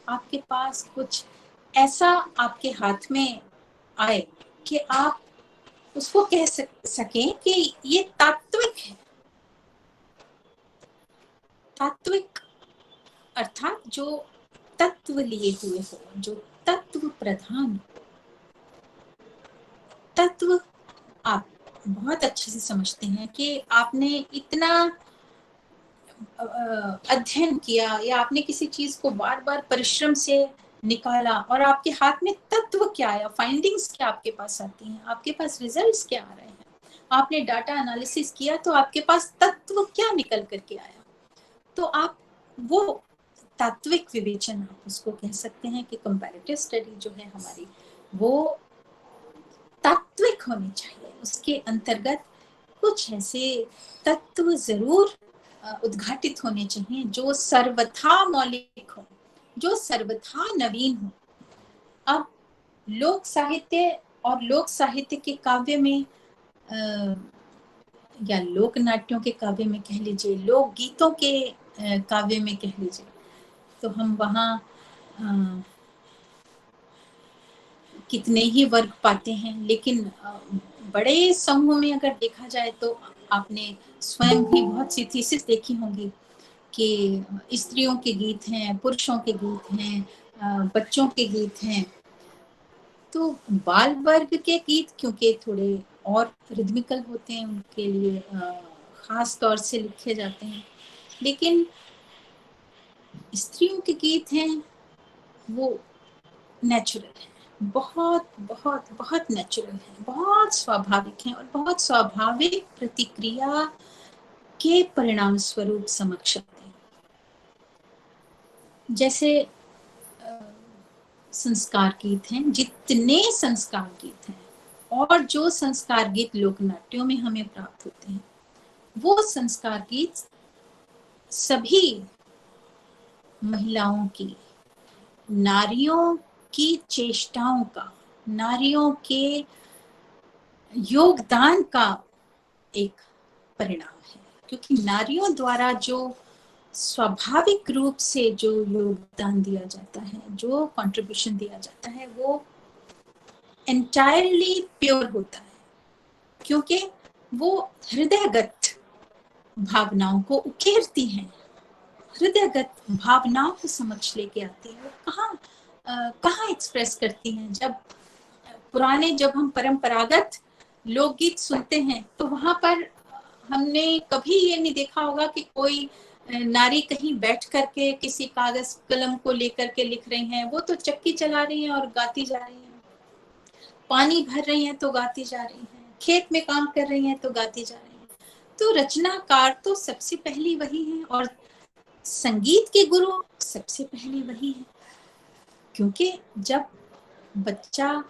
आपके पास कुछ ऐसा आपके हाथ में आए कि आप उसको कह सकें कि ये तात्विक है। तात्विक अर्थात जो तत्व लिए हुए हो, जो तत्व प्रधान तत्व आप बहुत अच्छे से समझते हैं कि आपने इतना अध्ययन किया या आपने किसी चीज को बार बार परिश्रम से निकाला और आपके हाथ में तत्व क्या आया, फाइंडिंग्स क्या आपके पास आती हैं, आपके पास रिजल्ट्स क्या आ रहे हैं, आपने डाटा एनालिसिस किया तो आपके पास तत्व क्या निकल करके आया, तो आप वो तात्विक विवेचन आप उसको कह सकते हैं कि कंपैरेटिव स्टडी जो है हमारी वो तात्विक होनी चाहिए। उसके अंतर्गत कुछ ऐसे तत्व जरूर उद्घाटित होने चाहिए जो सर्वथा मौलिक हो, जो सर्वथा नवीन हो। अब लोक साहित्य और लोक साहित्य के काव्य में या लोक नाट्यों के काव्य में कह लीजिए, लोक गीतों के काव्य में कह लीजिए, तो हम वहाँ कितने ही वर्ग पाते हैं, लेकिन बड़े समूह में अगर देखा जाए तो आपने स्वयं भी बहुत सी थीसिस देखी होंगी कि स्त्रियों के गीत हैं, पुरुषों के गीत हैं, बच्चों के गीत हैं। तो बाल वर्ग के गीत क्योंकि थोड़े और रिदमिकल होते हैं, उनके लिए खास तौर से लिखे जाते हैं, लेकिन स्त्रियों के गीत हैं वो नेचुरल है, बहुत बहुत बहुत नेचुरल है, बहुत स्वाभाविक है और बहुत स्वाभाविक प्रतिक्रिया के परिणाम स्वरूप समक्ष आते हैं। जैसे संस्कार गीत हैं, जितने संस्कार गीत हैं और जो संस्कार गीत लोकनाट्यों में हमें प्राप्त होते हैं, वो संस्कार गीत सभी महिलाओं की, नारियों की चेष्टाओं का, नारियों के योगदान का एक परिणाम है। क्योंकि नारियों द्वारा जो स्वाभाविक रूप से जो योगदान दिया जाता है, जो कंट्रीब्यूशन दिया जाता है, वो एंटायरली प्योर होता है, क्योंकि वो हृदयगत भावनाओं को उकेरती हैं, हृदयगत भावनाओं को समक्ष लेके आती है। वो कहाँ एक्सप्रेस करती हैं। जब हम परंपरागत लोकगीत सुनते हैं तो वहां पर हमने कभी ये नहीं देखा होगा कि कोई नारी कहीं बैठ करके किसी कागज कलम को लेकर के लिख रही हैं। वो तो चक्की चला रही हैं और गाती जा रही हैं, पानी भर रही हैं तो गाती जा रही हैं, खेत में काम कर रही हैं तो गाती जा रही हैं। तो रचनाकार तो सबसे पहली वही है और संगीत के गुरु सबसे पहले वही है। क्योंकि जब बच्चा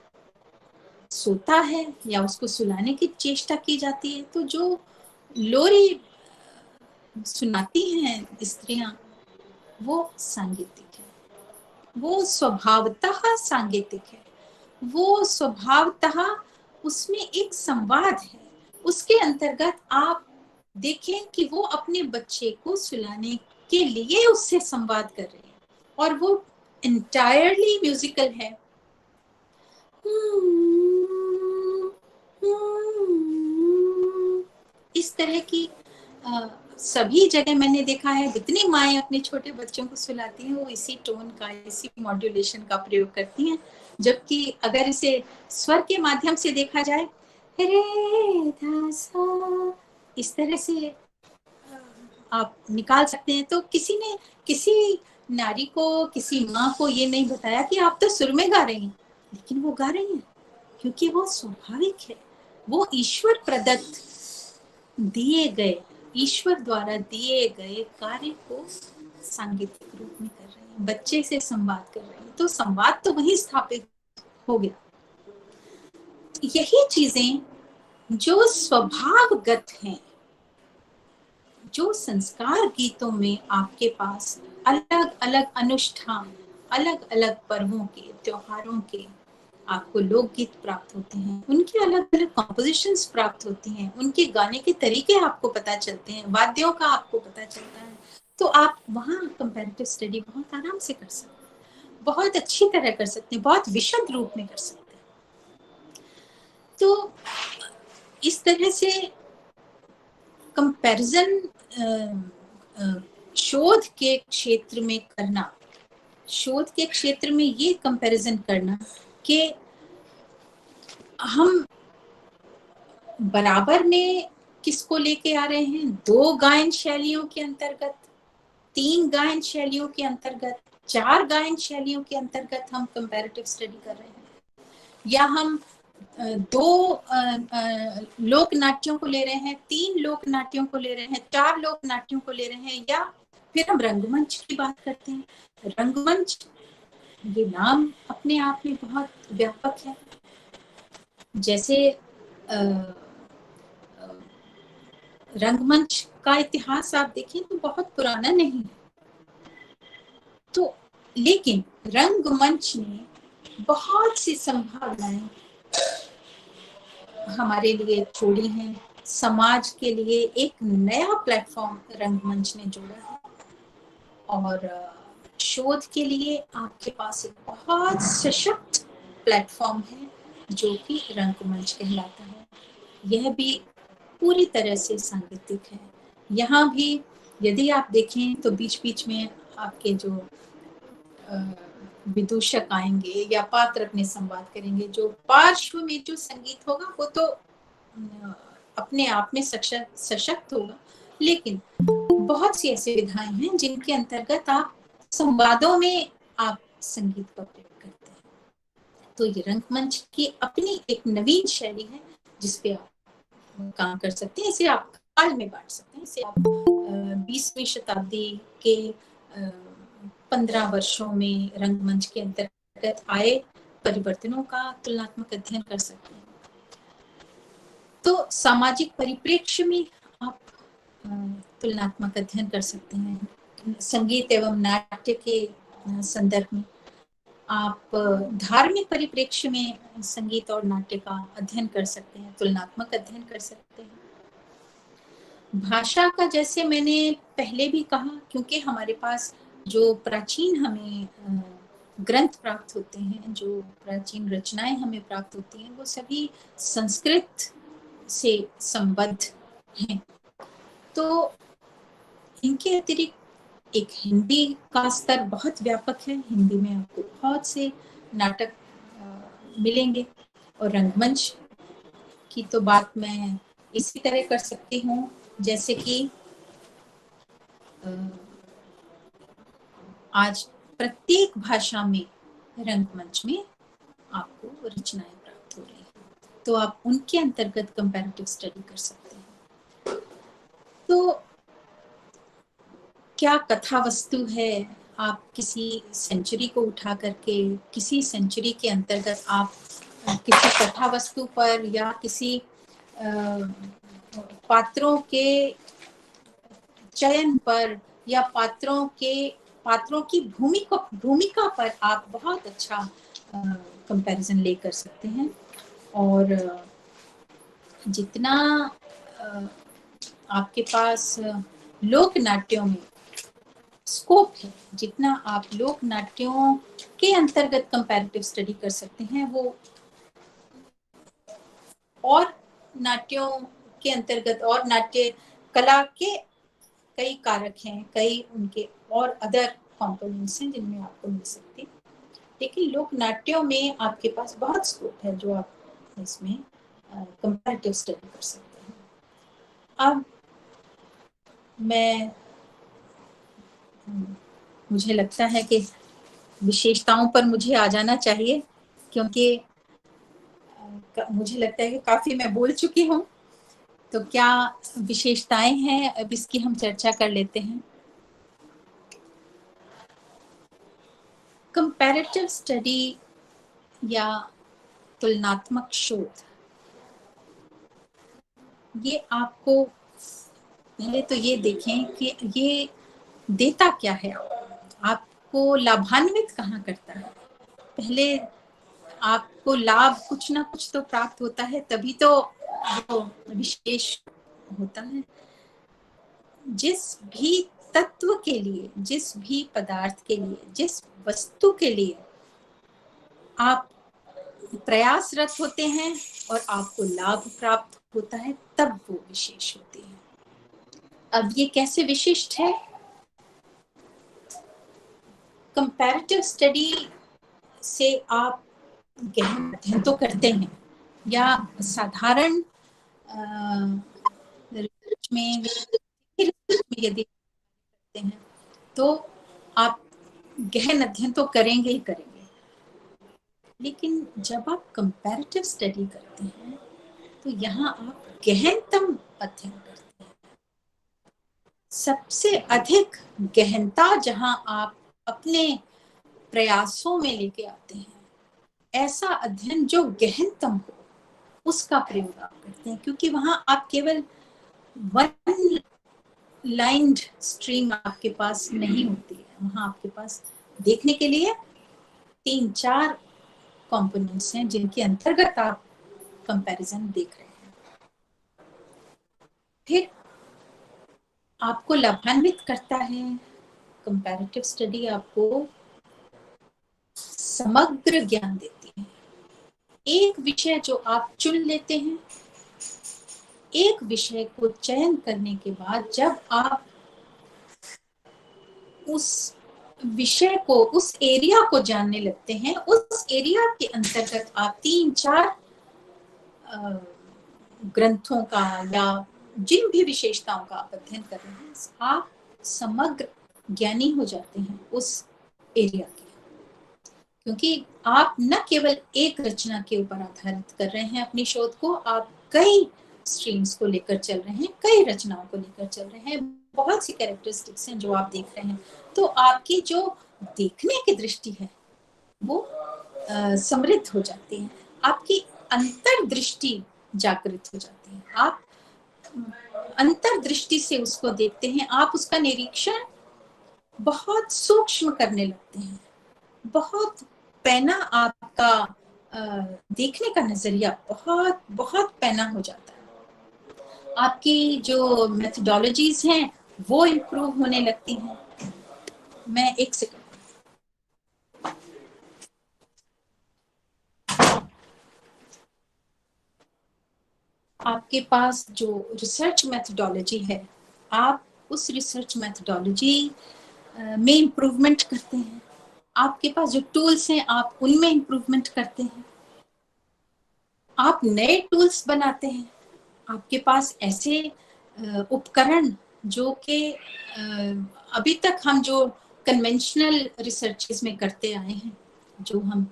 सोता है या उसको सुलाने की चेष्टा की जाती है तो जो लोरी सुनाती हैं स्त्रियां, वो सांगीतिक है, वो स्वभावतः सांगीतिक है, वो स्वभावतः उसमें एक संवाद है। उसके अंतर्गत आप देखें कि वो अपने बच्चे को सुलाने के लिए उससे संवाद कर रही है और वो entirely म्यूजिकल है। इस तरह की सभी जगह मैंने देखा है, जितनी माएँ अपने छोटे बच्चों को सुलाती हैं वो इसी टोन का, इसी मॉड्यूलेशन का प्रयोग करती हैं। जबकि अगर इसे स्वर के माध्यम से देखा जाए, रे धा सा, इस तरह से आप निकाल सकते हैं। तो किसी ने किसी नारी को, किसी माँ को ये नहीं बताया कि आप तो सुर में गा रही हैं, लेकिन वो गा रही हैं क्योंकि वो स्वाभाविक है। वो ईश्वर प्रदत्त दिए गए, ईश्वर द्वारा दिए गए कार्य को सांगीतिक रूप में कर रही हैं, बच्चे से संवाद कर रही हैं। तो संवाद तो वही स्थापित हो गया। यही चीजें जो स्वभावगत हैं, जो संस्कार गीतों में आपके पास अलग अलग अनुष्ठान, अलग अलग पर्वों के, त्योहारों के आपको लोकगीत प्राप्त होते हैं, उनके अलग अलग कॉम्पोजिशंस प्राप्त होती हैं, उनके गाने के तरीके आपको पता चलते हैं, वाद्यों का आपको पता चलता है, तो आप वहाँ कंपैरेटिव स्टडी बहुत आराम से कर सकते हैं, बहुत अच्छी तरह कर सकते हैं, बहुत विशद रूप में कर सकते हैं। तो इस तरह से कंपैरिजन शोध के क्षेत्र में करना, शोध के क्षेत्र में ये कंपैरिजन करना कि हम बराबर में किसको लेके आ रहे हैं, 2 गायन शैलियों के अंतर्गत, 3 गायन शैलियों के अंतर्गत, 4 गायन शैलियों के अंतर्गत हम कंपैरेटिव स्टडी कर रहे हैं, या हम 2 लोक नाट्यों को ले रहे हैं, 3 लोक नाट्यों को ले रहे हैं, 4 लोक नाट्यों को ले रहे हैं, या फिर हम रंगमंच की बात करते हैं। रंगमंच, ये नाम अपने आप में बहुत व्यापक है। जैसे रंगमंच का इतिहास आप देखें तो बहुत पुराना नहीं है, तो लेकिन रंगमंच ने बहुत सी संभावनाएं हमारे लिए छोड़ी हैं। समाज के लिए एक नया प्लेटफॉर्म रंगमंच ने जोड़ा है, और शोध के लिए आपके पास एक बहुत सशक्त प्लेटफॉर्म है जो कि रंगमंच कहलाता है। यह भी पूरी तरह से सांगीतिक है। यहाँ भी यदि आप देखें तो बीच बीच में आपके जो विदूषक आएंगे या पात्र अपने संवाद करेंगे, जो पार्श्व में जो संगीत होगा वो तो अपने आप में सशक्त होगा, लेकिन बहुत सी ऐसी विधाएं हैं जिनके अंतर्गत आप संवादों में आप संगीत का प्रयोग करते हैं। तो ये रंगमंच की अपनी एक नवीन शैली है जिसपे आप काम कर सकते हैं। इसे आप काल में बांट सकते हैं। इसे आप 20वीं शताब्दी के 15 वर्षों में रंगमंच के अंतर्गत आए परिवर्तनों का तुलनात्मक अध्ययन कर सकते हैं। तो सामाजिक परिप्रेक्ष्य में आप तुलनात्मक अध्ययन कर सकते हैं। संगीत एवं नाट्य के संदर्भ में आप धार्मिक परिप्रेक्ष्य में संगीत और नाट्य का अध्ययन कर सकते हैं, तुलनात्मक अध्ययन कर सकते हैं। भाषा का, जैसे मैंने पहले भी कहा, क्योंकि हमारे पास जो प्राचीन हमें ग्रंथ प्राप्त होते हैं, जो प्राचीन रचनाएं हमें प्राप्त होती हैं, वो सभी संस्कृत से संबद्ध हैं। तो इनके अतिरिक्त एक हिंदी का स्तर बहुत व्यापक है। हिंदी में आपको बहुत से नाटक मिलेंगे, और रंगमंच की तो बात मैं इसी तरह कर सकती हूँ जैसे कि आज प्रत्येक भाषा में रंगमंच में आपको रचनाएं प्राप्त हो रही हैं, तो आप उनके अंतर्गत कंपैरेटिव स्टडी कर सकते हैं। तो क्या कथा वस्तु है, आप किसी सेंचुरी को उठा करके, किसी सेंचुरी के अंतर्गत आप किसी कथा वस्तु पर या किसी पात्रों के चयन पर या पात्रों की भूमिका पर आप बहुत अच्छा कंपैरिजन ले कर सकते हैं। और जितना आपके पास लोक नाट्यों में स्कोप है, जितना आप लोक नाट्यों के अंतर्गत कंपैरेटिव स्टडी कर सकते हैं, वो और नाट्यों के अंतर्गत और नाट्य कला के कई कारक हैं, कई उनके और अदर कंपोनेंट्स हैं जिनमें आपको मिल सकती है। लेकिन लोक नाट्यों में आपके पास बहुत स्कोप है जो आप इसमें कंपैरेटिव स्टडी कर सकते हैं। अब मुझे लगता है कि विशेषताओं पर मुझे आ जाना चाहिए, क्योंकि मुझे लगता है कि काफी मैं बोल चुकी हूँ। तो क्या विशेषताएं हैं, अब इसकी हम चर्चा कर लेते हैं। कंपैरेटिव स्टडी या तुलनात्मक शोध, ये आपको पहले तो ये देखें कि ये देता क्या है, आपको लाभान्वित कहाँ करता है। पहले आपको लाभ कुछ ना कुछ तो प्राप्त होता है, तभी तो वो विशेष होता है। जिस भी तत्व के लिए, जिस भी पदार्थ के लिए, जिस वस्तु के लिए आप प्रयासरत होते हैं और आपको लाभ प्राप्त होता है, तब वो विशेष होती है। अब ये कैसे विशिष्ट है? कंपैरेटिव स्टडी से आप गहन अध्ययन तो करते हैं, या साधारण रिसर्च में यदि करते हैं तो आप गहन अध्ययन तो करेंगे ही करेंगे। लेकिन जब आप कंपैरेटिव स्टडी करते हैं तो यहाँ आप गहनतम अध्ययन करते हैं। सबसे अधिक गहनता जहां आप अपने प्रयासों में लेके आते हैं, ऐसा अध्ययन जो गहनतम हो, उसका प्रयोग आप करते हैं, क्योंकि वहां आप केवल वन लाइन्ड स्ट्रीम आपके पास नहीं होती है, वहां आपके पास देखने के लिए 3-4 कंपोनेंट्स हैं जिनके अंतर्गत आप कंपैरिजन देख रहे हैं। फिर आपको लाभान्वित करता है कंपैरेटिव स्टडी, आपको समग्र ज्ञान देती है। एक विषय जो आप चुन लेते हैं, एक विषय को चयन करने के बाद जब आप उस विषय को, उस एरिया को जानने लगते हैं, उस एरिया के अंतर्गत आप 3-4 ग्रंथों का या जिन भी विशेषताओं का आप अध्ययन कर रहे हैं, आप समग्र ज्ञानी हो जाते हैं उस एरिया के, क्योंकि आप न केवल एक रचना के ऊपर आधारित कर रहे हैं अपनी शोध को, आप कई स्ट्रीम्स को लेकर चल रहे हैं, कई रचनाओं को लेकर चल रहे हैं, बहुत सी कैरेक्टरिस्टिक्स हैं जो आप देख रहे हैं। तो आपकी जो देखने की दृष्टि है वो समृद्ध हो जाती है, आपकी अंतर्दृष्टि जागृत हो जाती है, आप अंतर्दृष्टि से उसको देखते हैं, आप उसका निरीक्षण बहुत सूक्ष्म करने लगते हैं, बहुत पैना आपका देखने का नजरिया बहुत बहुत पैना हो जाता है, आपकी जो मेथोडोलॉजीज हैं वो इम्प्रूव होने लगती हैं। मैं एक सेकंड, आपके पास जो रिसर्च मेथोडोलॉजी है, आप उस रिसर्च मेथोडोलॉजी में इम्प्रूवमेंट करते हैं, आपके पास जो टूल्स हैं आप उनमें इम्प्रूवमेंट करते हैं, आप नए टूल्स बनाते हैं, आपके पास ऐसे उपकरण जो कि अभी तक हम जो कन्वेंशनल रिसर्चेस में करते आए हैं, जो हम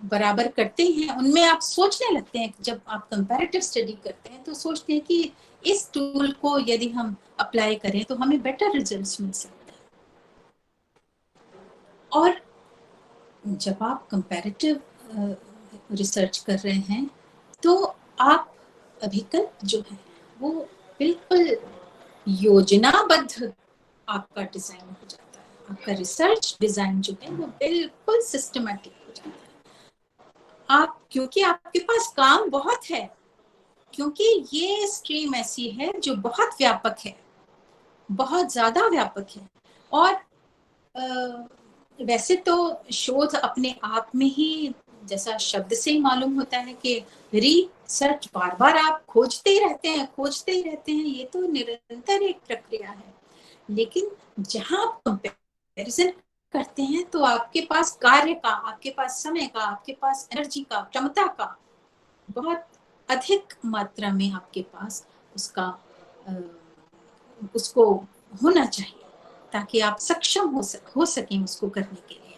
बराबर करते हैं, उनमें आप सोचने लगते हैं, जब आप कंपैरेटिव स्टडी करते हैं तो सोचते हैं कि इस टूल को यदि हम अप्लाई करें तो हमें बेटर रिजल्ट्स मिल सकते हैं। और जब आप कंपैरेटिव रिसर्च कर रहे हैं तो आप अभिकल्प जो है वो बिल्कुल योजनाबद्ध आपका डिजाइन हो जाता है, आपका रिसर्च डिजाइन जो है वो बिल्कुल सिस्टमैटिक हो जाता है। आप, क्योंकि आपके पास काम बहुत है, क्योंकि ये स्ट्रीम ऐसी है जो बहुत व्यापक है, बहुत ज्यादा व्यापक है, और वैसे तो शोध अपने आप में ही, जैसा शब्द से ही मालूम होता है कि रिसर्च, बार बार आप खोजते ही रहते हैं, ये तो निरंतर एक प्रक्रिया है। लेकिन जहां आप कंपैरिजन करते हैं तो आपके पास कार्य का, आपके पास समय का, आपके पास एनर्जी का, क्षमता का बहुत अधिक मात्रा में आपके पास उसको होना चाहिए ताकि आप सक्षम हो सकें उसको करने के लिए।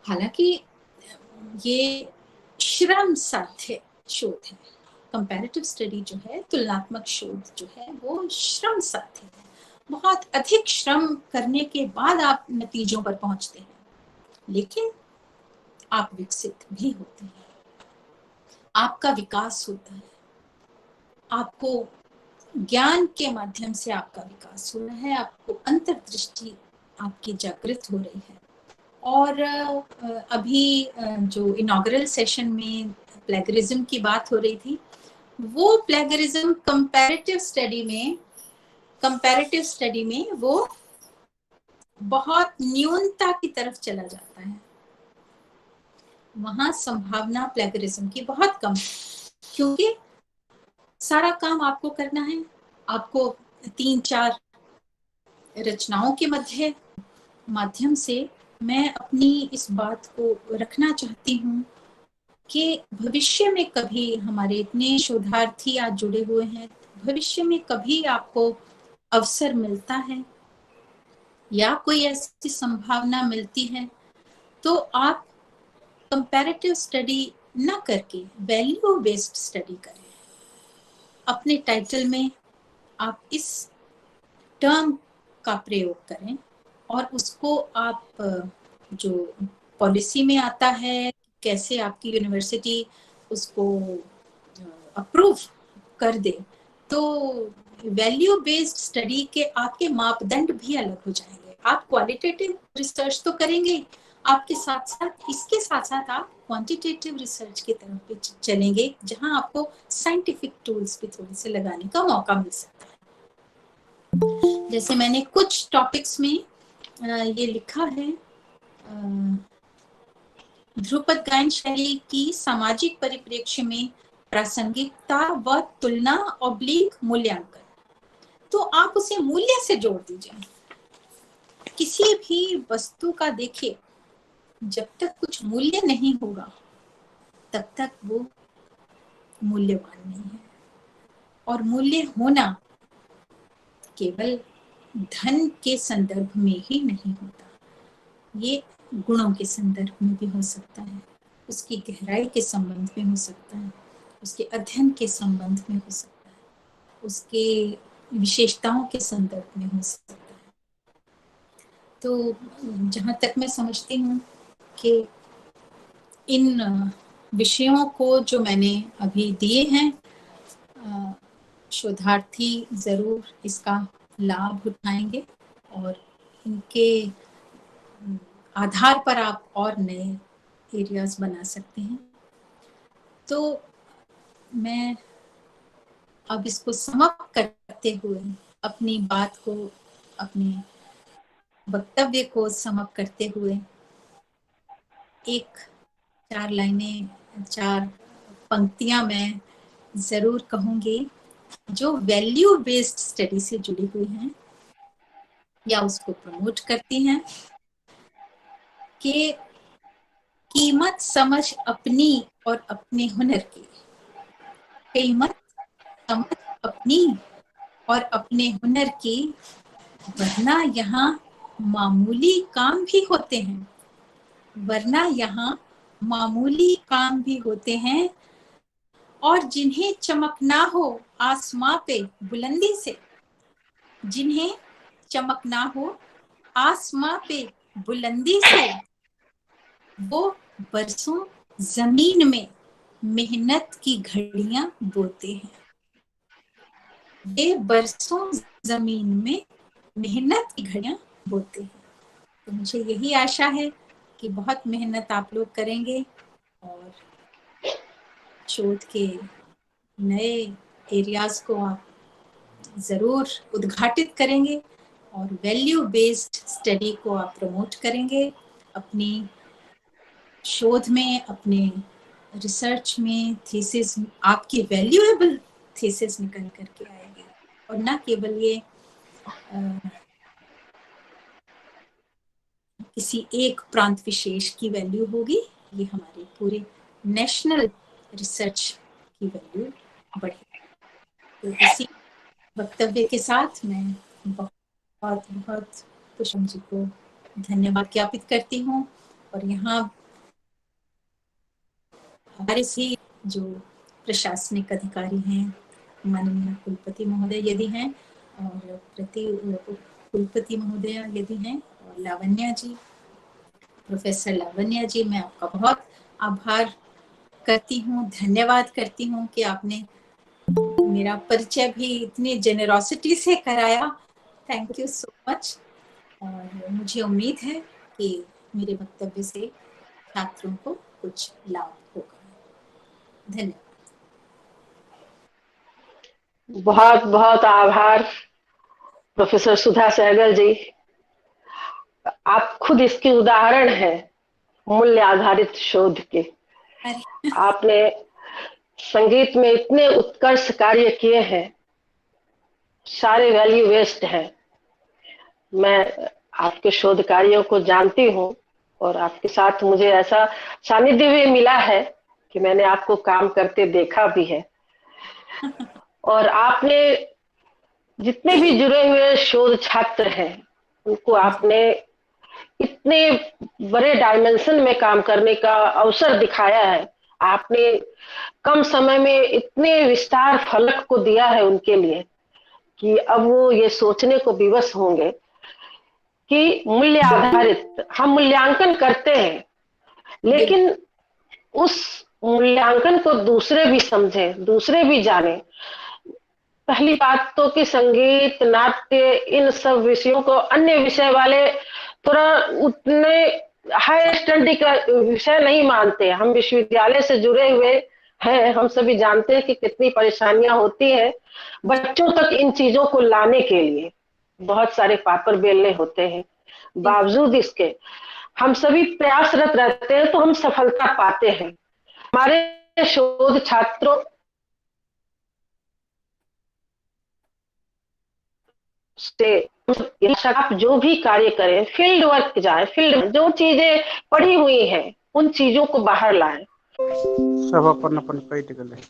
हालांकि ये श्रम साध्य शोध है, कंपैरेटिव स्टडी जो है, तुलनात्मक शोध जो है वो श्रम साध्य है, बहुत अधिक श्रम करने के बाद आप नतीजों पर पहुंचते हैं, लेकिन आप विकसित भी होते हैं, आपका विकास होता है, आपको ज्ञान के माध्यम से आपका विकास हो रहा है, आपको अंतर्दृष्टि आपकी जागृत हो रही है। और अभी जो इनॉग्रल सेशन में प्लेगरिज्म की बात हो रही थी, वो प्लेगरिज्म कंपैरेटिव स्टडी में वो बहुत न्यूनता की तरफ चला जाता है, वहां संभावना प्लेगरिज्म की बहुत कम है, क्योंकि सारा काम आपको करना है, आपको 3-4 रचनाओं के माध्यम से मैं अपनी इस बात को रखना चाहती हूँ कि भविष्य में कभी हमारे इतने शोधार्थी आज जुड़े हुए हैं, भविष्य में कभी आपको अवसर मिलता है या कोई ऐसी संभावना मिलती है तो आप कंपैरेटिव स्टडी न करके वैल्यू बेस्ड स्टडी करें। अपने टाइटल में आप इस टर्म का प्रयोग करें और उसको आप जो पॉलिसी में आता है, कैसे आपकी यूनिवर्सिटी उसको अप्रूव कर दे, तो वैल्यू बेस्ड स्टडी के आपके मापदंड भी अलग हो जाएंगे। आप क्वालिटेटिव रिसर्च तो करेंगे, आपके साथ साथ इसके साथ साथ आप क्वांटिटेटिव रिसर्च की तरफ भी चलेंगे, जहां आपको साइंटिफिक टूल्स भी थोड़े से लगाने का मौका मिल सकता है। जैसे मैंने कुछ टॉपिक्स में ये लिखा है, ध्रुपद गायन शैली की सामाजिक परिप्रेक्ष्य में प्रासंगिकता व तुलना ऑब्लिक मूल्यांकन। तो आप उसे मूल्य से जोड़ दीजिए। किसी भी वस्तु का देखिए, जब तक कुछ मूल्य नहीं होगा तब तक वो मूल्यवान नहीं है। और मूल्य होना केवल धन के संदर्भ में ही नहीं होता, ये गुणों के संदर्भ में भी हो सकता है, उसकी गहराई के संबंध में हो सकता है, उसके अध्ययन के संबंध में हो सकता है, उसके विशेषताओं के संदर्भ में हो सकता है। तो जहाँ तक मैं समझती हूँ कि इन विषयों को जो मैंने अभी दिए हैं, शोधार्थी जरूर इसका लाभ उठाएंगे और इनके आधार पर आप और नए एरियाज बना सकते हैं। तो मैं अब इसको समाप्त करते हुए अपनी बात को, अपने वक्तव्य को समाप्त करते हुए एक 4 लाइनें, 4 पंक्तियां मैं जरूर कहूंगी जो वैल्यू बेस्ड स्टडी से जुड़ी हुई हैं या उसको प्रमोट करती हैं, कि कीमत समझ अपनी और अपने हुनर की, कीमत समझ अपनी और अपने हुनर की, वरना यहाँ मामूली काम भी होते हैं, वरना यहाँ मामूली काम भी होते हैं, और जिन्हें चमकना हो आसमां पे बुलंदी से, जिन्हें चमकना हो आसमां पे बुलंदी से, वो बरसों जमीन में मेहनत की घड़ियां बोते हैं। ये बरसों जमीन में मेहनत की घड़ियां बोते हैं। तो मुझे यही आशा है कि बहुत मेहनत आप लोग करेंगे और शोध के नए एरियाज को आप जरूर उद्घाटित करेंगे और वैल्यू बेस्ड स्टडी को आप प्रमोट करेंगे अपनी शोध में, अपने रिसर्च में, थीसिस, आपकी वैल्यूएबल थीसिस निकल करके आएगी और ना केवल ये किसी एक प्रांत विशेष की वैल्यू होगी, ये हमारे पूरे नेशनल रिसर्च की वैल्यू बढ़ेगी। तो इसी वक्तव्य के साथ मैं बहुत बहुत पुष्पम जी को धन्यवाद ज्ञापित करती हूँ और यहाँ हमारे से जो प्रशासनिक अधिकारी हैं, माननीय कुलपति महोदय यदि हैं और कुलपति महोदय यदि हैं, और लावण्या जी, प्रोफेसर लावण्या जी, मैं आपका बहुत आभार करती हूँ, धन्यवाद करती हूँ कि आपने मेरा परिचय भी इतनी जेनरोसिटी से कराया। Thank you so much. और मुझे उम्मीद है कि मेरे वक्तव्य से छात्रों को कुछ लाभ होगा। धन्यवाद। बहुत बहुत आभार प्रोफेसर सुधा सहगल जी। आप खुद इसके उदाहरण हैं मूल्य आधारित शोध के। आपने संगीत में इतने उत्कर्ष कार्य किए हैं, सारे वैल्यू बेस्ड हैं। मैं आपके शोध कार्यों को जानती हूँ और आपके साथ मुझे ऐसा सानिध्य भी मिला है कि मैंने आपको काम करते देखा भी है। और आपने जितने भी जुड़े हुए शोध छात्र हैं उनको आपने इतने बड़े डायमेंशन में काम करने का अवसर दिखाया है। आपने कम समय में इतने विस्तार फलक को दिया है उनके लिए कि अब वो ये सोचने को विवश होंगे कि मूल्य आधारित हम मूल्यांकन करते हैं, लेकिन उस मूल्यांकन को दूसरे भी समझें, दूसरे भी जाने। पहली बात तो कि संगीत, नाट्य, इन सब विषयों को अन्य विषय वाले थोड़ा उतने हाई स्टडी का विषय नहीं मानते। हम विश्वविद्यालय से जुड़े हुए हैं, हम सभी जानते हैं कि कितनी परेशानियां होती हैं बच्चों तक इन चीजों को लाने के लिए, बहुत सारे पापड़ बेलने होते हैं। बावजूद इसके हम सभी प्रयासरत रहते हैं तो हम सफलता पाते हैं। हमारे शोध छात्रों से आप जो भी कार्य करें, फील्ड वर्क जाए, फील्ड में जो चीजें पड़ी हुई हैं उन चीजों को बाहर लाएं। सब अपन अपन कट गए।